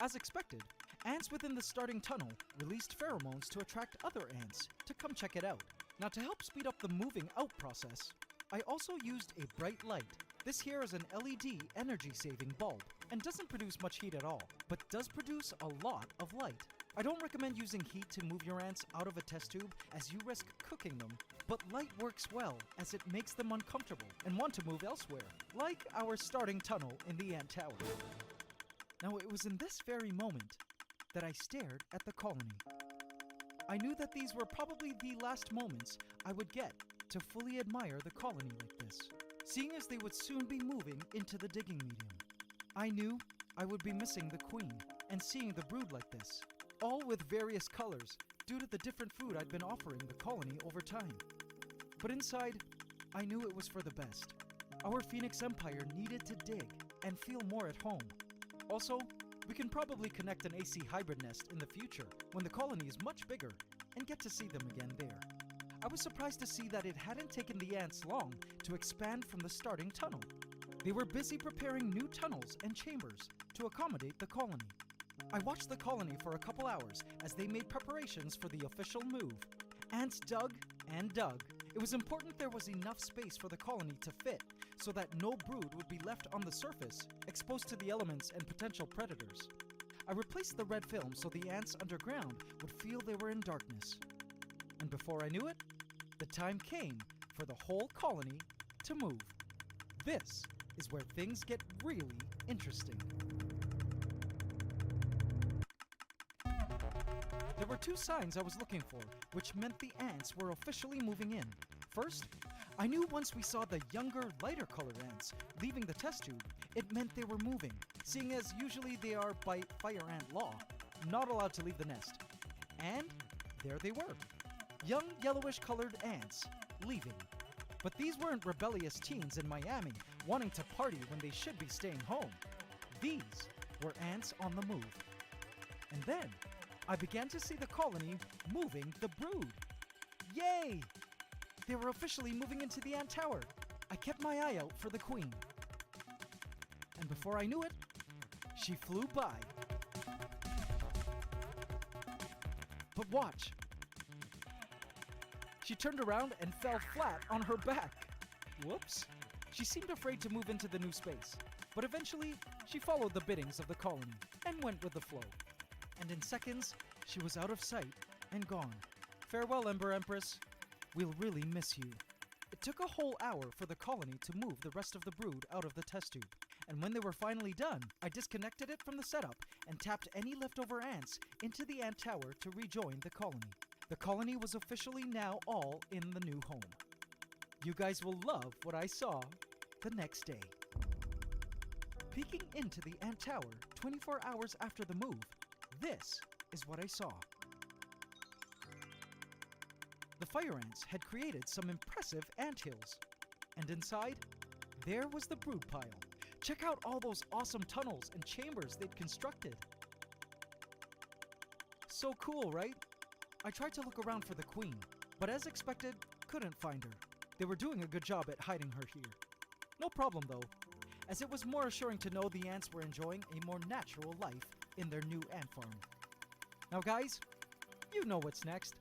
As expected, ants within the starting tunnel released pheromones to attract other ants to come check it out. Now to help speed up the moving out process, I also used a bright light. This here is an LED energy saving bulb and doesn't produce much heat at all, but does produce a lot of light. I don't recommend using heat to move your ants out of a test tube as you risk cooking them, but light works well as it makes them uncomfortable and want to move elsewhere, like our starting tunnel in the ant tower. Now it was in this very moment that I stared at the colony. I knew that these were probably the last moments I would get to fully admire the colony like this, seeing as they would soon be moving into the digging medium. I knew I would be missing the queen and seeing the brood like this, all with various colors due to the different food I'd been offering the colony over time. But inside, I knew it was for the best. Our Phoenix Empire needed to dig and feel more at home. Also, we can probably connect an AC hybrid nest in the future when the colony is much bigger and get to see them again there. I was surprised to see that it hadn't taken the ants long to expand from the starting tunnel. They were busy preparing new tunnels and chambers to accommodate the colony. I watched the colony for a couple hours as they made preparations for the official move. Ants dug and dug. It was important there was enough space for the colony to fit so that no brood would be left on the surface, exposed to the elements and potential predators. I replaced the red film so the ants underground would feel they were in darkness. And before I knew it, the time came for the whole colony to move. This is where things get really interesting. There were two signs I was looking for, which meant the ants were officially moving in. First, I knew once we saw the younger, lighter colored ants leaving the test tube, it meant they were moving, seeing as usually they are, by fire ant law, not allowed to leave the nest. And there they were, young yellowish colored ants leaving. But these weren't rebellious teens in Miami wanting to party when they should be staying home. These were ants on the move. And then I began to see the colony moving the brood. Yay! They were officially moving into the ant tower. I kept my eye out for the queen. And before I knew it, she flew by. But watch. She turned around and fell flat on her back. Whoops. She seemed afraid to move into the new space, but eventually she followed the biddings of the colony and went with the flow. And in seconds, she was out of sight and gone. Farewell, Ember Empress. We'll really miss you. It took a whole hour for the colony to move the rest of the brood out of the test tube. And when they were finally done, I disconnected it from the setup and tapped any leftover ants into the ant tower to rejoin the colony. The colony was officially now all in the new home. You guys will love what I saw the next day. Peeking into the ant tower 24 hours after the move, this is what I saw. The fire ants had created some impressive ant hills, and inside, there was the brood pile. Check out all those awesome tunnels and chambers they'd constructed. So cool, right? I tried to look around for the queen, but as expected, couldn't find her. They were doing a good job at hiding her here. No problem though, as it was more assuring to know the ants were enjoying a more natural life in their new ant farm. Now guys, you know what's next.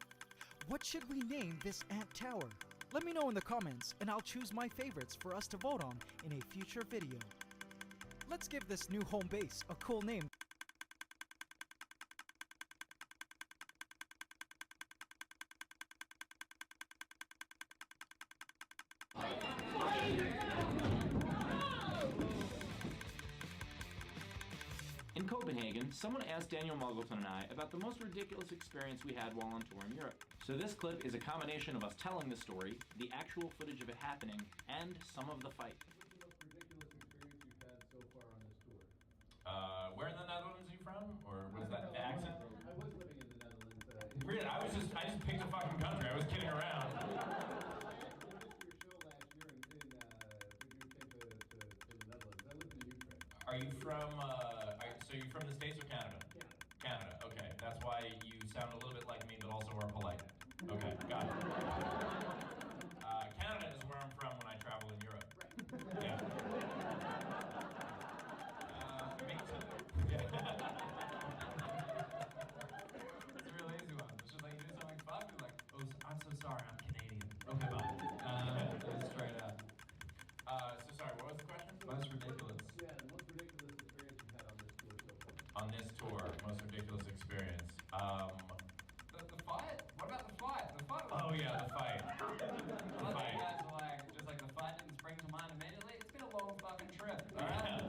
What should we name this ant tower? Let me know in the comments and I'll choose my favorites for us to vote on in a future video. Let's give this new home base a cool name. In Copenhagen, someone asked Daniel Muggleton and I about the most ridiculous experience we had while on tour in Europe. So this clip is a combination of us telling the story, the actual footage of it happening, and some of the fight. What's the most ridiculous experience you've had so far on this tour? Where in the Netherlands are you from? Or was that the accent? I was living in the Netherlands. Really? I just picked a fucking country. I was kidding around. I missed your show last year when you came to the Netherlands. I lived in Utrecht. Are you from, so you're from the States or Canada? Canada, okay. That's why you sound a little bit like me, but also are polite. Okay, got it. Canada is where I'm from when I travel in Europe. Right. Yeah. Me too. Yeah. It's a real easy one. It's just like you do something fun, you're like, oh, I'm so sorry, I'm Canadian. Okay, bye. Straight up. So sorry, what was the question? Most ridiculous. Yeah, the most ridiculous experience you've had on this tour so far. On this tour, most ridiculous experience. The fight? What about the fight? The fight was Oh yeah, the fight. A lot of you guys are like, just like the fight didn't spring to mind immediately. It's been a long fucking trip. Alright?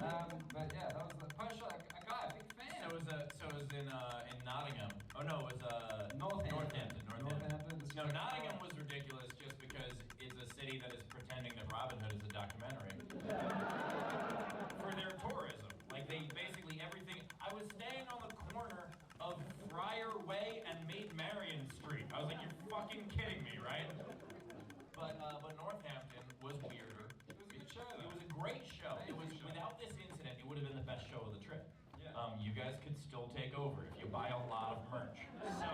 But yeah, that was the post shot. A guy, a big fan. So it was in Nottingham. Oh no, it was Northampton. Northampton. This No, is Nottingham was ridiculous just because it's a city that is pretending that Robin Hood is a documentary for their tourism. Like they basically everything. I was staying on the corner of Friar Way and Maid Marian Street. I was like, you're fucking kidding me, right? But Northampton was weirder. It was a good show. It was a great show. It was without this incident, it would have been the best show of the trip. Yeah. You guys could still take over if you buy a lot of merch. So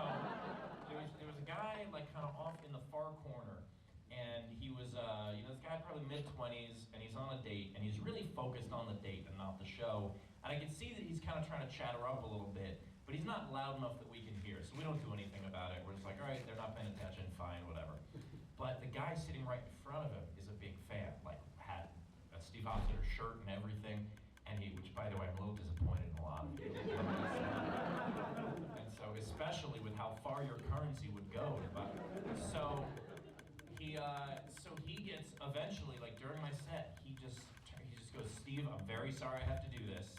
there was a guy like kind of off in the far corner, and he was this guy probably mid-20s, and he's on a date, and he's really focused on the date and not the show. And I can see that he's kind of trying to chatter up a little bit, but he's not loud enough that we can hear, so we don't do anything about it. We're just like, all right, they're not paying attention, fine, whatever. But the guy sitting right in front of him is a big fan, like had a Steve Hoffler shirt and everything, and which by the way, I'm a little disappointed in a lot of it. And so, especially with how far your currency would go, so he gets eventually, like during my set, he just goes, Steve, I'm very sorry I have to do this.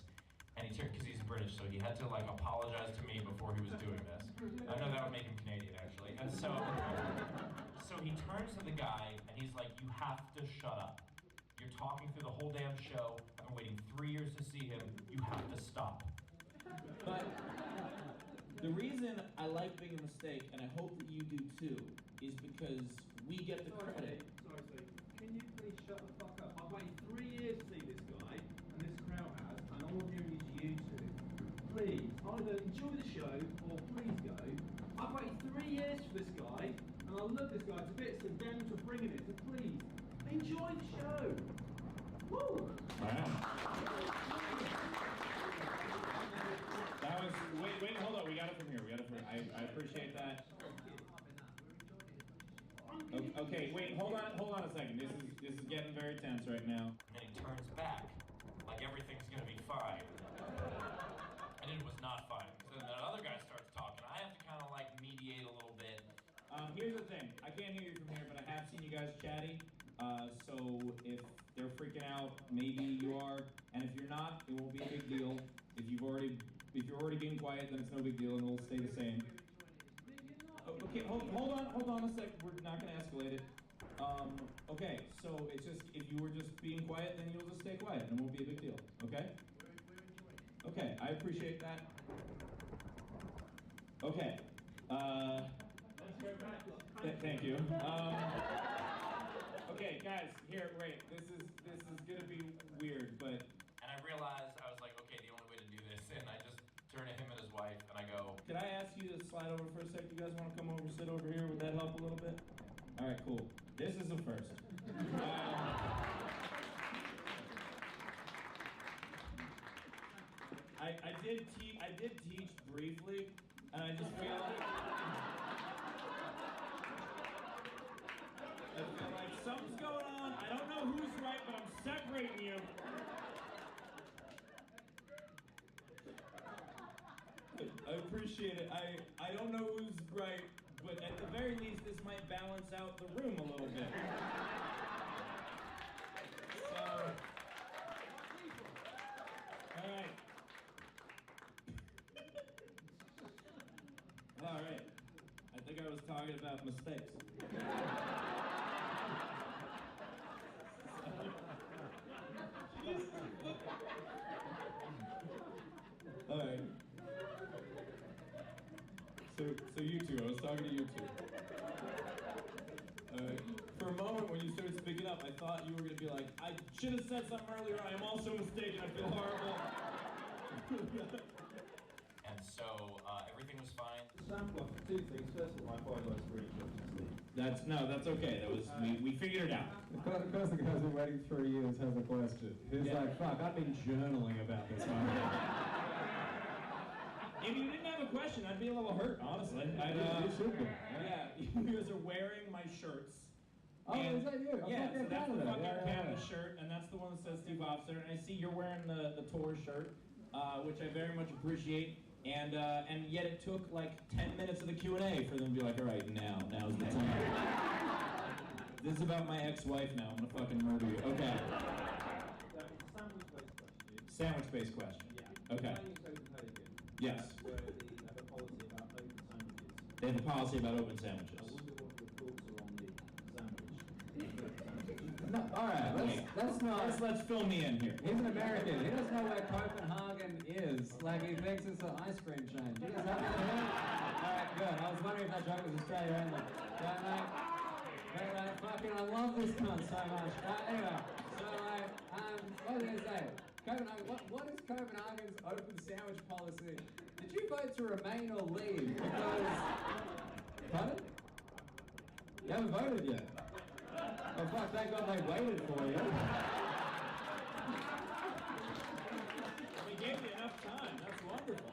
And he turned, because he's British, so he had to like apologize to me before he was doing this. I know that would make him Canadian actually. And so he turns to the guy and he's like, you have to shut up. You're talking through the whole damn show. I've been waiting 3 years to see him. You have to stop. But the reason I like Big Mistake, and I hope that you do too, is because we get the credit. Sorry. Can you please shut the fuck up? I've waited 3 years to see this guy, and this crowd has, and all I'm hearing is you two. Please, either enjoy the show, or please go. I've waited 3 years for this guy, and I love this guy to bits, and Dan for bringing it, so please, enjoy the show. Woo! That was, wait, hold on, we got it from here, I appreciate that. Okay, wait, hold on a second, this is getting very tense right now. And then he turns back, like everything's gonna be fine. And it was not fine. So then the other guy starts talking. I have to kind of like mediate a little bit. Here's the thing, I can't hear you from here, but I have seen you guys chatty. So if they're freaking out, maybe you are, and if you're not, it won't be a big deal. If you're already being quiet, then it's no big deal, and it'll stay the same. Okay, hold on a sec. We're not gonna escalate it. Okay, so it's just if you were just being quiet, then you'll just stay quiet, and it won't be a big deal. Okay? Okay, I appreciate that. Okay. Thank you. Okay, guys, here, wait. This is gonna be weird, but realized, I was like, okay, the only way to do this, and I just turn to him and his wife, and I go, Could I ask you to slide over for a sec? You guys want to come over, sit over here? Would that help a little bit? All right, cool. This is a first. I did teach briefly, and I just feel like something's going on. I don't know who's right, but I'm separating you. I appreciate it. I don't know who's right, but at the very least, this might balance out the room a little bit. So, all right. All right. I think I was talking about mistakes. All right. So you two, I was talking to you two. For a moment when you started speaking up, I thought you were going to be like, I should have said something earlier, I am also mistaken, I feel horrible. and so everything was fine. Sample for two things. First of all, I quite like screenshots. That's okay. That was we figured it out. The person who has been waiting 3 years has a question. Who's like, fuck, I've been journaling about this one. If you didn't have a question, I'd be a little hurt, honestly. You should be. Yeah, you guys are wearing my shirts. Oh, is that you? Yeah, so that's the fucking Canada yeah. shirt, and that's the one that says Steve Officer. And I see you're wearing the tour shirt, which I very much appreciate. And yet it took like 10 minutes of the Q&A for them to be like, all right, now's the time. This is about my ex-wife now. I'm gonna fucking murder you. Okay. Sandwich-based question. Yeah. Okay. Copenhagen, Yes. where they have a policy about open sandwiches. They have a policy about open sandwiches. I wonder what your thoughts are on the sandwich. No, all right, let's not. Let's fill me in here. He's an American. He doesn't know where Copenhagen is. Like, he thinks it's an ice cream chain. Do you guys have that here? All right, good. I was wondering if that joke was Australia only. Fucking, I love this cunt so much. Anyway, so what was I going to say? Copenhagen, what is Copenhagen's open sandwich policy? Did you vote to remain or leave? Because, pardon? You haven't voted yet. Oh fuck, thank God they waited for you. We gave you enough time. That's wonderful.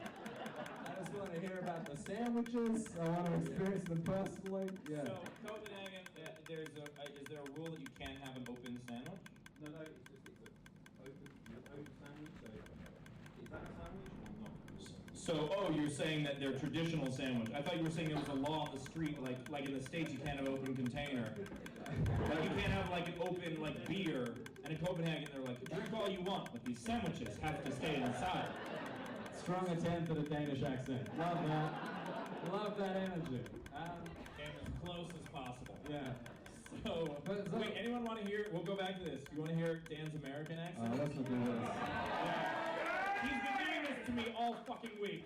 I just want to hear about the sandwiches. I want to experience them personally. Yeah. So Copenhagen, is there a rule that you can't have an open sandwich? No, it's an open sandwich. So is that a sandwich or not? So, you're saying that they're traditional sandwich. I thought you were saying there was a law on the street, like in the States, you can't have open container. Like you can't have like an open like beer. And in Copenhagen, they're like, drink all you want, but these sandwiches have to stay inside. Strong attempt at a Danish accent. Love that. Love that energy. And as close as possible. Yeah. So, But- wait, anyone want to hear? We'll go back to this. You want to hear Dan's American accent? Let's not do this. He's been doing this to me all fucking week.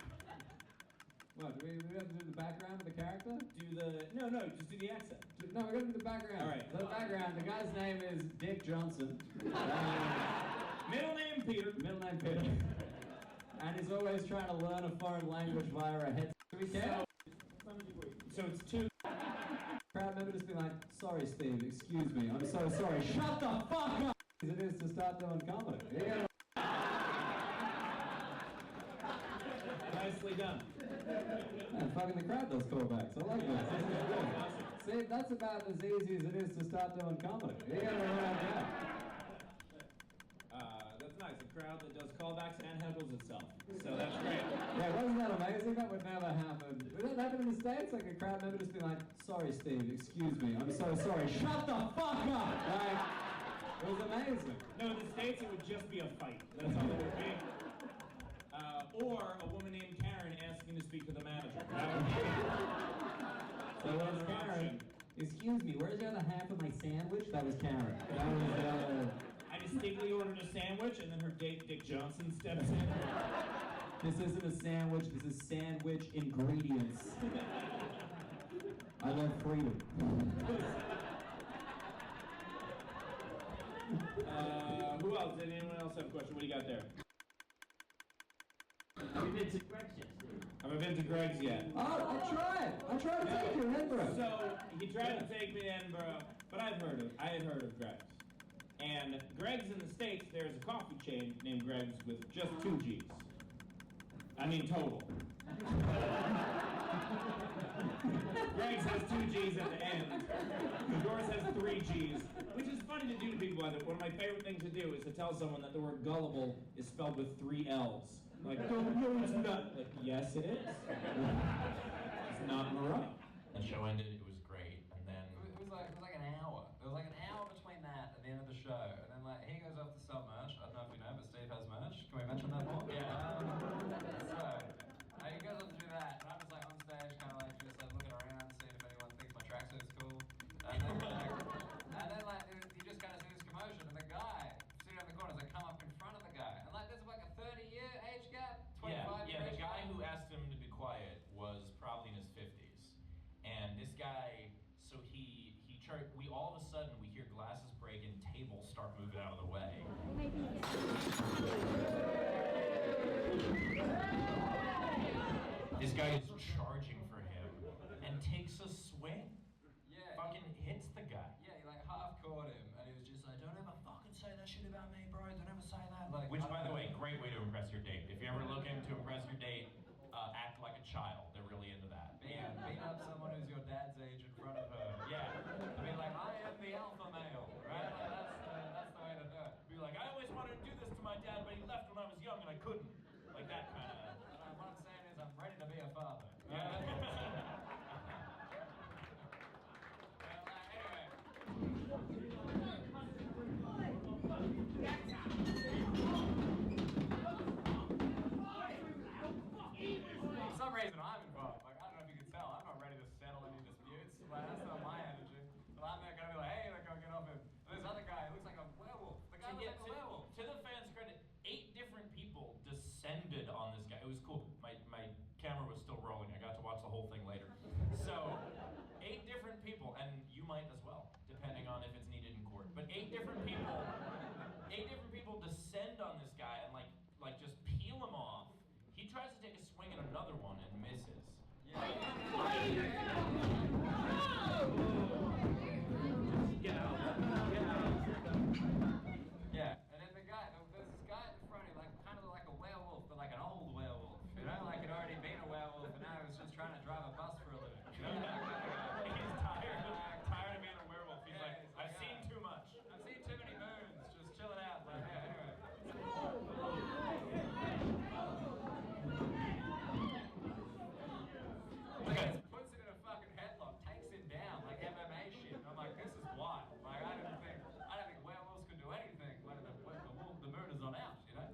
What, do we have to do the background of the character? No, just do the accent. No, we're going to do the background. All right. The background, the guy's name is Dick Johnson. Middle name Peter. Middle name Peter. And he's always trying to learn a foreign language via a headset. Do we care? So it's two. Crowd member just be like, sorry Steve, excuse me, I'm so sorry. Shut the fuck up! As it is to start doing comedy. Yeah. Nicely done. And fucking the crowd does callbacks. I like this. This is good. See, that's about as easy as it is to start doing comedy. You gotta around that. That's nice. A crowd that does callbacks and heckles itself. So that's great. Yeah, wasn't that amazing? That would never happen. Would that happen in the States? Like a crowd member just be like, sorry Steve, excuse me, I'm so sorry. Shut the fuck up! Like, it was amazing. No, in the States it would just be a fight. That's all it would be. Or a woman named Karen asking to speak to the manager. That would be So that was Karen. Excuse me, where's the other half of my sandwich? That was Karen. That was, I distinctly ordered a sandwich, and then her date Dick Johnson steps in. This isn't a sandwich, this is sandwich ingredients. I love freedom. Who else? Did anyone else have a question? What do you got there? Have you been to Greg's yet, Steve? Have I been to Greg's yet? Oh, I tried to take you to Edinburgh. So he tried to take me to Edinburgh, but I had heard of Greg's. And Greg's in the States, there's a coffee chain named Greg's with just 2 G's. I mean total. Greg's has 2 G's at the end. Yours has 3 G's, which is funny to do to people. One of my favorite things to do is to tell someone that the word gullible is spelled with 3 L's. Like, oh, no, it's not. Like, yes, it is. It's not Moreau. The show ended, it was great, and then... It was like an hour. There was like an hour between that and the end of the show. And then like he goes off to sell merch. I don't know if you know, but Steve has merch. Can we mention that more? Yeah. He goes off to do that, and I'm just like on stage, kind of like just like looking around, seeing if anyone thinks my tracksuit's cool. And then you just kind of see this commotion, and the guy sitting on the corner is like come up in front of the guy, and like there's like a 30-year age gap, 25 Yeah, the guy who asked him to be quiet was probably in his 50s. And this guy, so we all of a sudden, we hear glasses break and tables start moving out of the way. This guy is charging for him and takes a swing. Yeah. Fucking hits the guy. Yeah, he like half caught him, and he was just like, don't ever fucking say that shit about me, bro. Don't ever say that. Like, Which, by the way, great way to impress your date. If you're ever looking to impress your date, act like a child. They're really into that. Yeah, beat up someone who's your dad's age in front of her. Yeah. I mean, like, I am the alpha male, right? Like, that's the way to do it. Be like, I always wanted to do this to my dad, but he left when I was young and I couldn't. Like that kind of... What I'm saying is I'm ready to be a father. Yeah. For some reason I'm involved. Like, I don't know if you can tell, I'm not ready to settle any disputes. Like, that's not my energy. But I'm not gonna be like, hey, like, go get off him. And this other guy, he looks like a werewolf. The guy looks like a werewolf. To the fans' credit, 8 different people descended on this guy. It was cool. My camera was still rolling. I got to watch the whole thing later. So, 8 different people, and you might as well, depending on if it's needed in court. But 8 different people descend on this guy and like just peel him off. He tries to take a swing at another one and misses. Yeah. Get out. Yeah, and then there's this guy at the front, he like kind of like a werewolf, but like an old werewolf. You know, like he'd already been a werewolf, and now he was just trying to drive a bus for a living. You know, He's tired of being a werewolf. He's like, I've seen too much. I've seen too many moons. Just chill it out. Like, yeah, anyway. Puts it in a fucking headlock, takes him down like MMA shit. And I'm like, this is wild. Like, I don't think werewolves could do anything. Like the moon is not out, you know.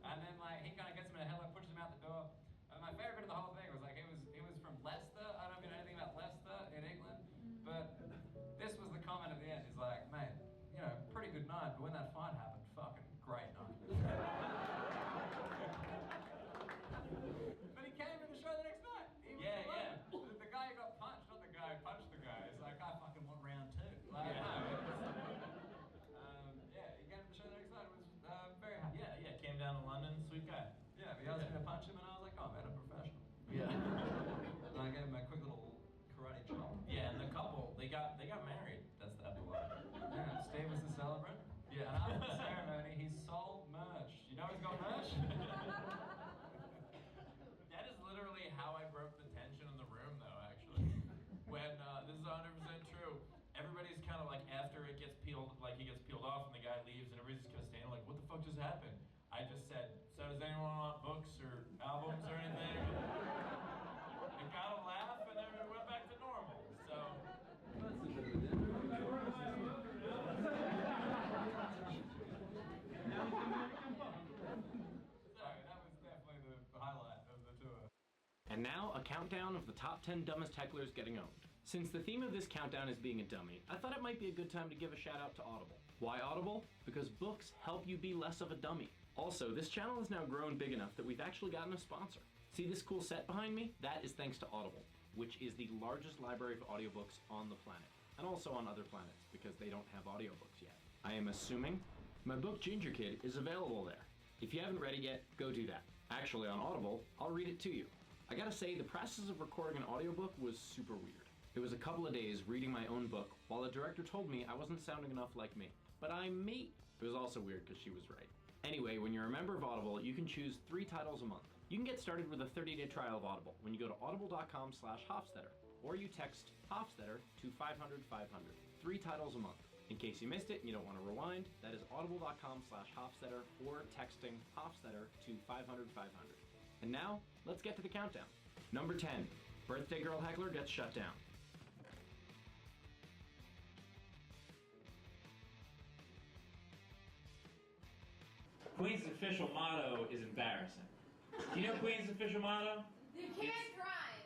And then like he kind of gets him in a headlock, pushes him out the door. And my favorite bit of the whole thing was like he was from Leicester. I don't know if you know anything about Leicester in England, but this was the comment at the end. He's like, mate, you know, pretty good night, but when that fight happened, fucking great night. But he came to the show the next night. Yeah. The guy who got punched, not the guy who punched the guy. He's like, I fucking want round 2. Like, he came to the show the next night. It was very happy. Yeah, came down to London, sweet guy. Yeah, he asked me to punch him, and I was like, oh man, I'm professional. Yeah. And I gave him a quick little karate chop. Yeah, and the couple, they got married. That's the epilogue. Yeah, Steve was the celebrant. Yeah. And after the ceremony, he sold merch. You know he's got merch? That is literally how I broke the tension in the room, though, actually. When, this is 100% true, everybody's kind of like, after it gets peeled, like he gets peeled off and the guy leaves and everybody's just kind of standing like, what the fuck just happened? I just said, so does anyone want books or albums or anything? It got a laugh and then we went back to normal, so. Sorry, that was definitely the highlight of the tour. And now, a countdown of the top 10 dumbest hecklers getting owned. Since the theme of this countdown is being a dummy, I thought it might be a good time to give a shout out to Audible. Why Audible? Because books help you be less of a dummy. Also, this channel has now grown big enough that we've actually gotten a sponsor. See this cool set behind me? That is thanks to Audible, which is the largest library of audiobooks on the planet, and also on other planets, because they don't have audiobooks yet. I am assuming my book Ginger Kid is available there. If you haven't read it yet, go do that. Actually, on Audible, I'll read it to you. I gotta say, the process of recording an audiobook was super weird. It was a couple of days reading my own book while the director told me I wasn't sounding enough like me. But I'm me. It was also weird because she was right. Anyway, when you're a member of Audible, you can choose 3 titles a month. You can get started with a 30-day trial of Audible when you go to audible.com/Hofstetter, or you text Hofstetter to 500-500. 3 titles a month. In case you missed it and you don't want to rewind, that is audible.com/Hofstetter or texting Hofstetter to 500-500. And now, let's get to the countdown. Number 10, Birthday Girl Heckler gets shut down. Queen's official motto is embarrassing. Do you know Queen's official motto? You can't drive.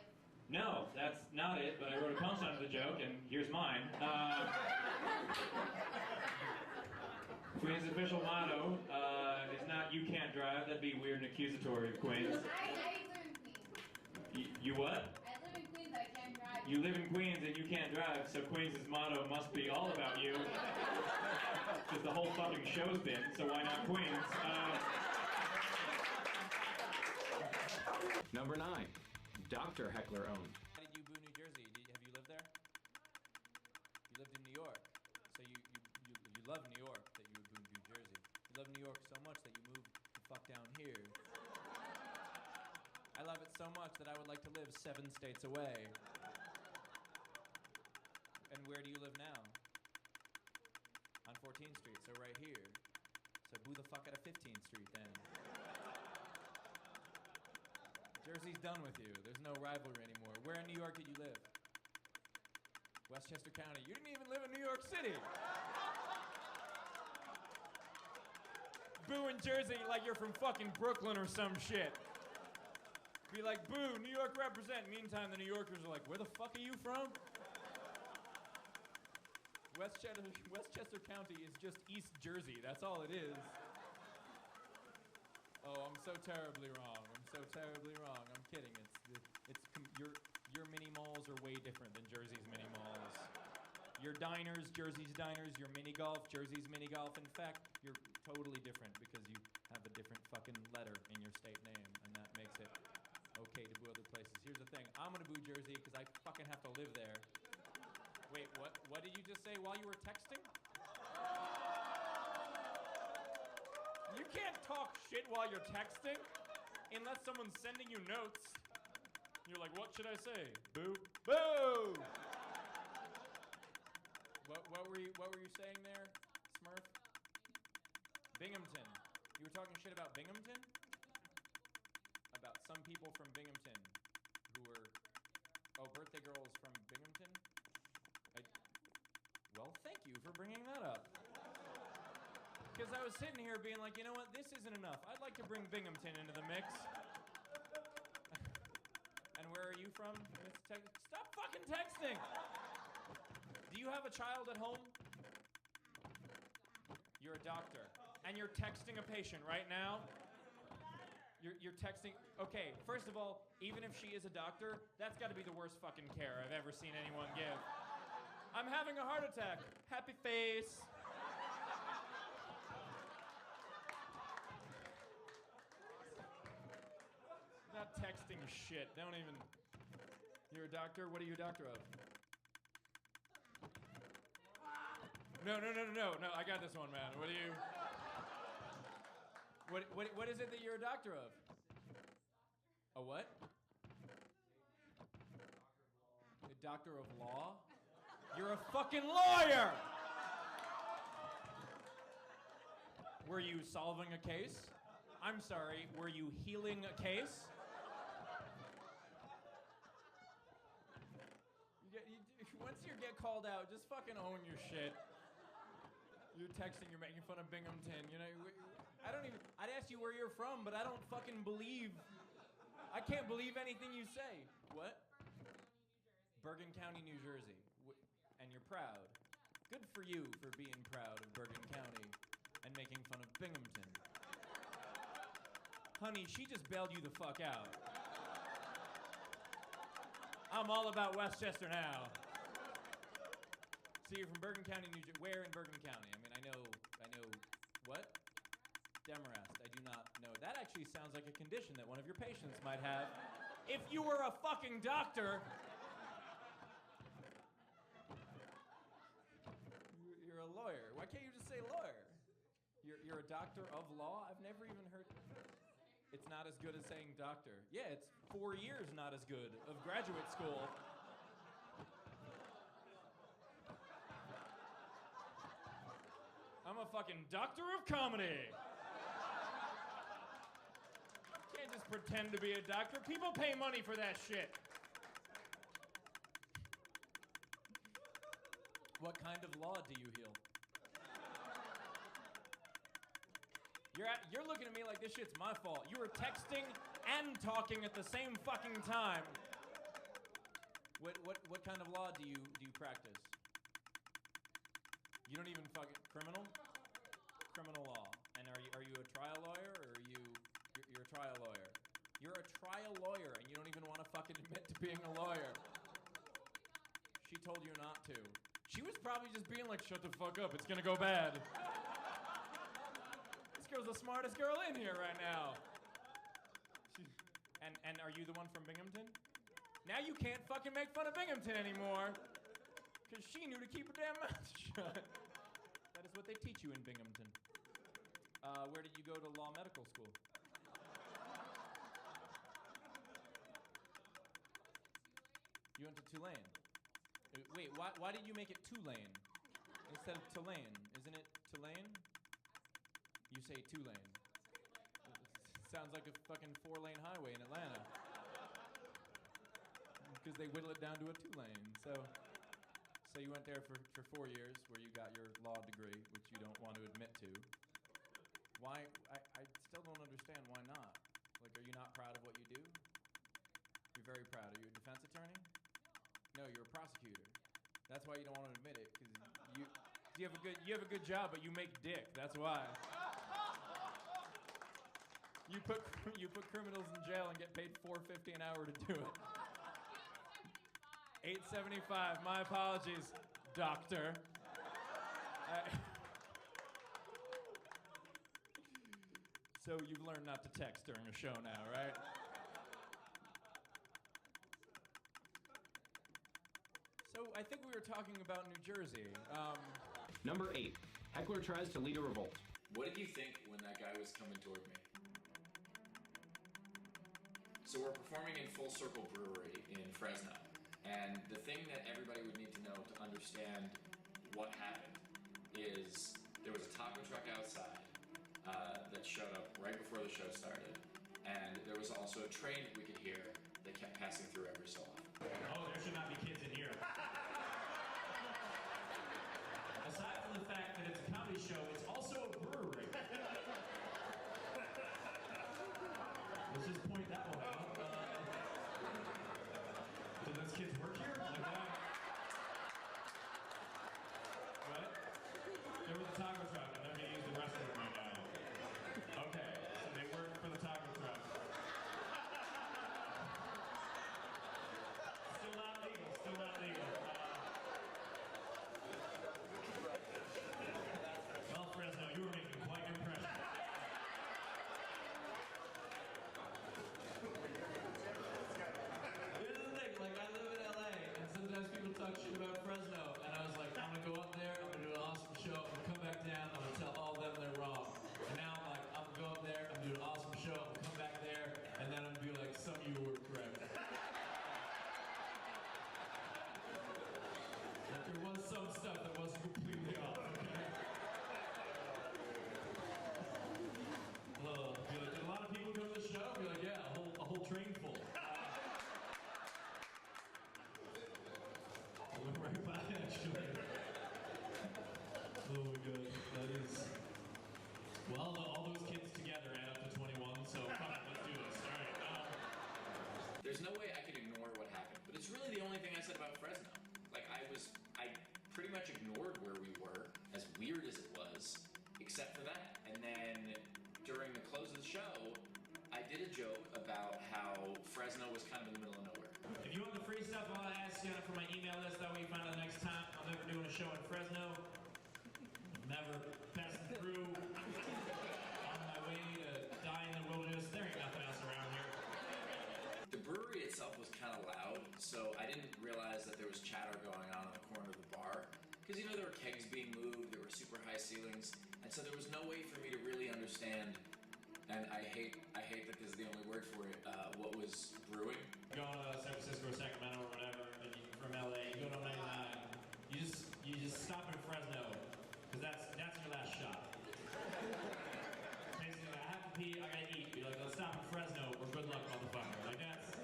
No, that's not it, but I wrote a punchline to the joke, and here's mine. Queen's official motto is not "you can't drive." That'd be weird and accusatory of Queens. I live in Queens. You what? I live in Queens, I can't drive. You live in Queens and you can't drive, so Queens' motto must be all about you. Because the whole fucking show's been, so why not Queens? Number 9, Dr. Heckler owned. Why did you boo New Jersey? Have you lived there? You lived in New York, so you love New York that you would boo New Jersey. You love New York so much that you moved the fuck down here. I love it so much that I would like to live 7 states away. And where do you live now? On 14th Street, so right here. So boo the fuck out of 15th Street then. Jersey's done with you. There's no rivalry anymore. Where in New York did you live? Westchester County. You didn't even live in New York City. Boo in Jersey like you're from fucking Brooklyn or some shit. Be like, boo, New York represent. Meantime, the New Yorkers are like, where the fuck are you from? Westchester County is just East Jersey. That's all it is. Oh, I'm so terribly wrong. I'm so terribly wrong. I'm kidding. Your mini malls are way different than Jersey's mini malls. Your diners, Jersey's diners. Your mini golf, Jersey's mini golf. In fact, you're totally different because you have a different fucking letter in your state name, and that makes it okay to boo other places. Here's the thing. I'm gonna boo Jersey because I fucking have to live there. Wait, what? What did you just say while you were texting? You can't talk shit while you're texting unless someone's sending you notes. You're like, what should I say? Boo. Boo! What were you saying there, Smurf? Binghamton. You were talking shit about Binghamton? About some people from Binghamton who were... Oh, Birthday Girl is from Binghamton? Well, thank you for bringing that up. Because I was sitting here being like, you know what, this isn't enough. I'd like to bring Binghamton into the mix. And where are you from? Stop fucking texting! Do you have a child at home? You're a doctor. And you're texting a patient right now? You're texting... Okay, first of all, even if she is a doctor, that's got to be the worst fucking care I've ever seen anyone give. I'm having a heart attack. Happy face. Not texting shit. Don't even... You're a doctor? What are you a doctor of? No. I got this one, man. What are you... What is it that you're a doctor of? A what? A doctor of law? You're a fucking lawyer! Were you solving a case? I'm sorry, were you healing a case? Once you get called out, just fucking own your shit. You're texting, you're making fun of Binghamton, you know, I'd ask you where you're from, but I don't fucking believe, I can't believe anything you say. What? Bergen County, New Jersey. And you're proud. Good for you for being proud of Bergen County and making fun of Binghamton. Honey, she just bailed you the fuck out. I'm all about Westchester now. So you're from Bergen County, New Jersey. Where in Bergen County? I mean, I know, what? Demarest. I do not know. That I actually sounds like a condition that one of your patients might have. If you were a fucking doctor, you're a lawyer. Why can't you just say lawyer? You're a doctor of law? I've never even heard. It's not as good as saying doctor. Yeah, it's 4 years not as good of graduate school. I'm a fucking doctor of comedy. Can't just pretend to be a doctor. People pay money for that shit. What kind of law do you heal? You're looking at me like this shit's my fault. You were texting and talking at the same fucking time. What kind of law do you practice? You don't even fucking criminal law. And are you a trial lawyer or you're a trial lawyer? You're a trial lawyer and you don't even want to fucking admit to being a lawyer. She told you not to. She was probably just being like, shut the fuck up, it's gonna go bad. This girl's the smartest girl in here right now. And are you the one from Binghamton? Now you can't fucking make fun of Binghamton anymore. Because she knew to keep her damn mouth shut. That is what they teach you in Binghamton. Where did you go to law medical school? You went to Tulane. Wait, why did you make it Tulane instead of Tulane? Isn't it Tulane? You say Tulane. Sounds like a fucking 4-lane highway in Atlanta. Because they whittle it down to a 2-lane. So you went there for 4 years where you got your law degree, which you don't want to admit to. Why? I still don't understand why not. Like, are you not proud of what you do? You're very proud. Are you a defense attorney? No, you're a prosecutor. That's why you don't want to admit it, because you have a good job, but you make dick. That's why. You put criminals in jail and get paid $4.50 an hour to do it. $8.75. My apologies, doctor. So you've learned not to text during a show now, right? So I think we were talking about New Jersey. Number 8. Heckler tries to lead a revolt. What did you think when that guy was coming toward me? So we're performing in Full Circle Brewery in Fresno. And the thing that everybody would need to know to understand what happened is there was a taco truck outside that showed up right before the show started. And there was also a train that we could hear that kept passing through every so often. Oh, there should not be kids in here. Aside from the fact that it's a comedy show, it's also a brewery. Let's just point that one out. Do those kids work here? Like that? What? They were the taco truck, and they're going to use the restroom right now. Okay, so they work for the taco truck. Still not legal, still not legal. Well, Fresno, you were making quite an impression. Here's the thing, like, I live in LA, and sometimes people talk shit about Fresno, and I was like, I'm gonna go up there, I'm gonna do an awesome show, I'm gonna come back down, I'm gonna tell all of them they're wrong. And now I'm like, I'm gonna go up there, I'm gonna do an awesome show, I'm gonna come back there, and then I'm gonna be like, some of you were correct. That there was some stuff that wasn't completely off, okay? Be like, did a lot of people come to the show? Be like, yeah, a whole train full. I went right by, actually. Oh my god, that is... Well, all those kids together add up to 21, so come on, let's do this. All right. There's no way I could ignore what happened, but it's really the only thing I said about Fresno. Like, I pretty much ignored where we were, as weird as it was, except for that. And then during the close of the show, I did a joke about how Fresno was kind of in the middle of nowhere. If you want the free stuff, I'll ask you for my email list. That way you find out the next time. I'm never doing a show in Fresno. I'm never passing through on my way to die in the wilderness The brewery itself was kind of loud, so I didn't realize that there was chatter going on in the corner of the bar. Because, you know, there were kegs being moved, there were super high ceilings, and so there was no way for me to really understand, and I hate that this is the only word for it, what was brewing. Going to San Francisco or Sacramento or whatever, and you're from LA, you go to 99, you just stop in Fresno, because that's your last shot. Basically, I have to pee, I gotta eat. You're like, let's stop in Fresno, or good luck, motherfucker. Like, that's...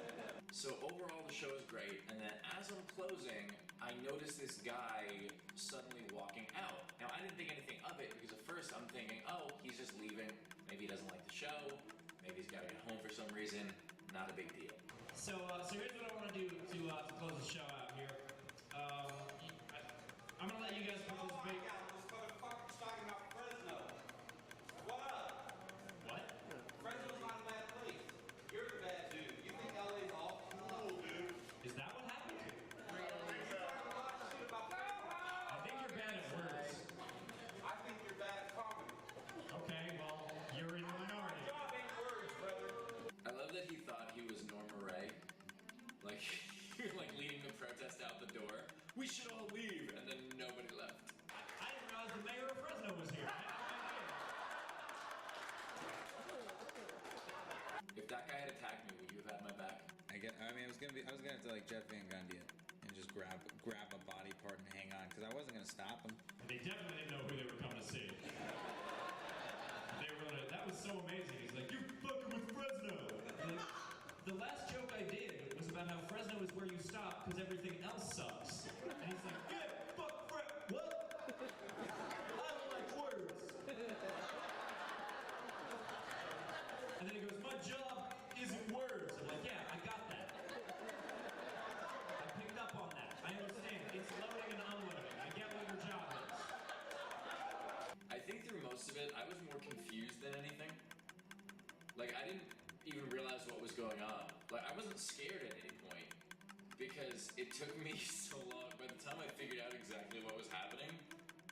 So overall, the show is great, and then as I'm closing, I noticed this guy suddenly walking out. Now, I didn't think anything of it, because at first I'm thinking, oh, he's just leaving. Maybe he doesn't like the show. Maybe he's got to get home for some reason. Not a big deal. So here's what I want to do to close the show out here. I'm gonna let you guys participate. This motherfucker's talking about Fresno. What up? What? Fresno's not a bad place. You're the bad dude. You think LA's all cool, dude. Is that what happened? I think you're bad at words. I think you're bad at comedy. Okay, well, you're in the minority. Job ain't words, brother. I love that he thought he was Norma Ray. Like, like leading the protest out the door. We should all leave, and then nobody left. I didn't realize the mayor of Fresno was here. If that guy had attacked me, would you have had my back? I was gonna have to like Jeff Van Gundy it and just grab a body part and hang on because I wasn't gonna stop him. They definitely didn't know who they were coming to see. They were like, that was so amazing. He's like, you're fucking with Fresno. Like, the last joke I did was about how Fresno is where you stop because everything else sucks. And he's like, yeah, fuck Fresno. What? I don't like words. And then he goes, my job isn't words. I'm like, yeah, I got that. I picked up on that. I understand. It's loading and unloading. I get what your job is. I think through most of it, I was more confused than anything. Like, I didn't even realize what was going on. Like, I wasn't scared at any point because it took me so long. By the time I figured out exactly what was happening,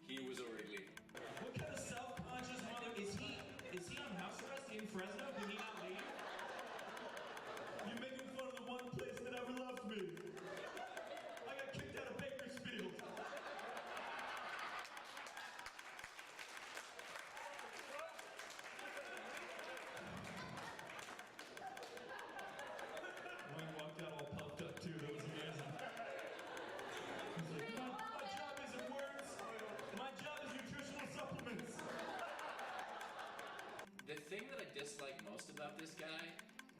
he was already leaving. What kind of self-conscious mother is he? Is he on house arrest in Fresno? Did he not leave? You're making fun of the one place that ever loved me. I got kicked out of Bakersfield. When he walked out all puffed up too, that was amazing. He's like, my job isn't words. My job is nutritional supplements. The thing that I dislike most about this guy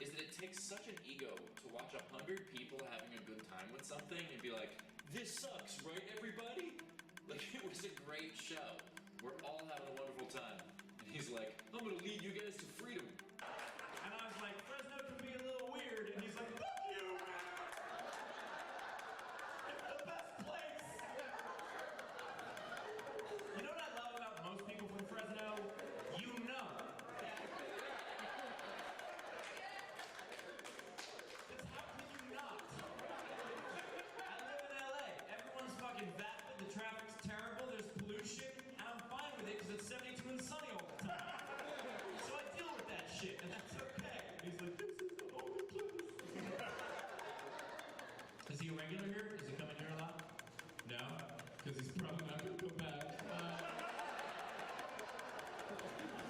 is that it takes such an ego to watch 100 people having a good time with something and be like, this sucks, right, everybody? Like, it was a great show. We're all having a wonderful time. And he's like, I'm gonna lead you guys to freedom. And I was like, Fresno can be a little weird. And he's like, fuck you! It's the best place! You know what I love about most people from Fresno? You know. Because how can you not? I live in LA. Everyone's fucking vapid. The traffic's terrible. There's pollution. And I'm fine with it because it's 72 and sunny all the time. So I deal with that shit, and that's okay. And he's like, this is the only place. Is he a regular here? Is he coming here a lot? No? Because he's probably not going to go back.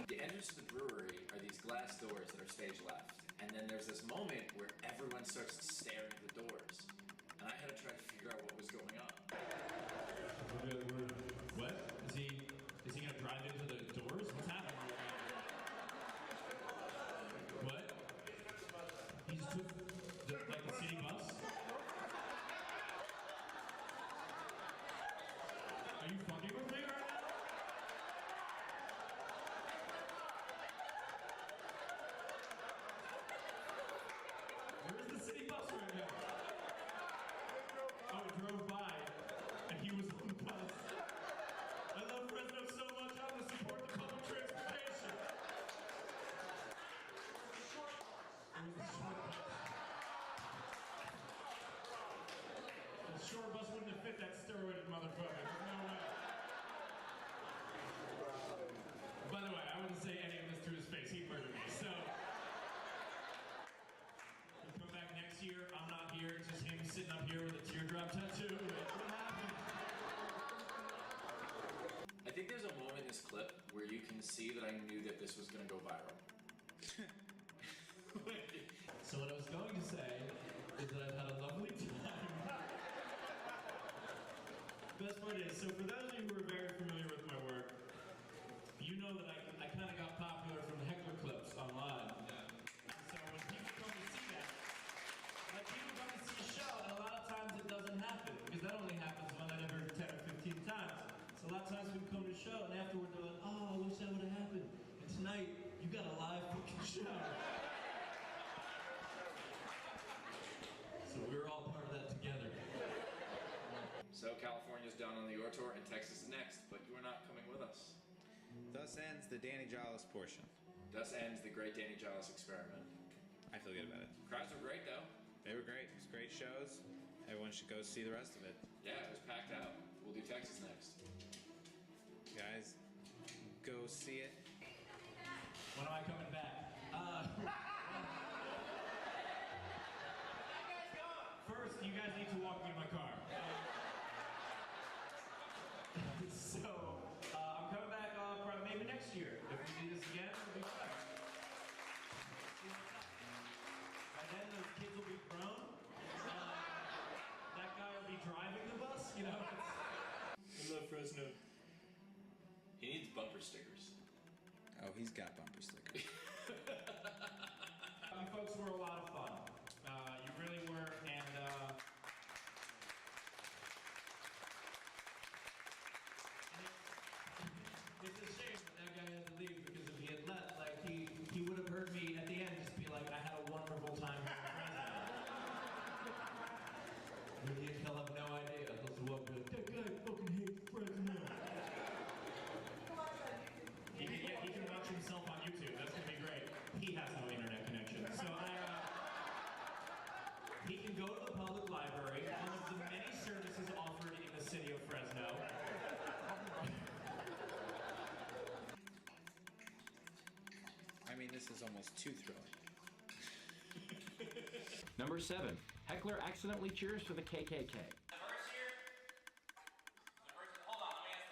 The entrance to the brewery are these glass doors that are stage left. And then there's this moment where everyone starts staring at the doors. And I had to try to figure out what was going on. What? Is he going to drive into the doors? What's happening? What? He just took the city bus? Are you fucking with me right now? Where's the city bus right now? Oh, it drove by, and he was on the bus. I love Fresno so much, I'm going to support the public transportation. The short bus wouldn't have fit that steroided motherfucker. There's no way. By the way, I wouldn't say any of this to his face. He'd murder me. So, he'll come back next sitting up here with a teardrop tattoo. What happened? I think there's a moment in this clip where you can see that I knew that this was going to go viral. So what I was going to say is that I've had a lovely time. Best part is, so for those of you who are very familiar with my work, you know that I kind of got popular from heckler clips online. So when people come to see that, like people come to see a show, and a lot of times it doesn't happen, because that only happens one out every 10 or 15 times. So a lot of times people come to the show, and afterward they're like, oh, I wish that would have happened. And tonight, you got a live fucking show. So we're all part of that together. So California's down on the Euro Tour and Texas is next, but you are not coming with us. Thus ends the Danny Jollis portion. Thus ends the great Danny Jollis experiment. I feel good about it. Crowds were great though. They were great. It was great shows. Everyone should go see the rest of it. Yeah, it was packed out. We'll do Texas next. Guys, go see it. When am I coming back? First, you guys need to walk me to my car. So, I'm coming back probably maybe next year. If we do this again, it'll be fun. By then, those kids will be grown. That guy will be driving the bus, you know? I love Fresno. He needs bumper stickers. Oh, he's got bumper stickers. You folks were a lot of fun. You really were, and it's a shame that guy had to leave, because if he had left, like he would have heard me at the end just be like, I had a wonderful time here in Fresno. Really, he'll have no idea. He'll walk up, that guy fucking hates Fresno. He can watch himself on YouTube. That's gonna be great. He has no internet connection, so he can go to the public library, one of the many services offered in the city of Fresno. I mean, this is almost too thrilling. Number 7. Heckler accidentally cheers for the KKK.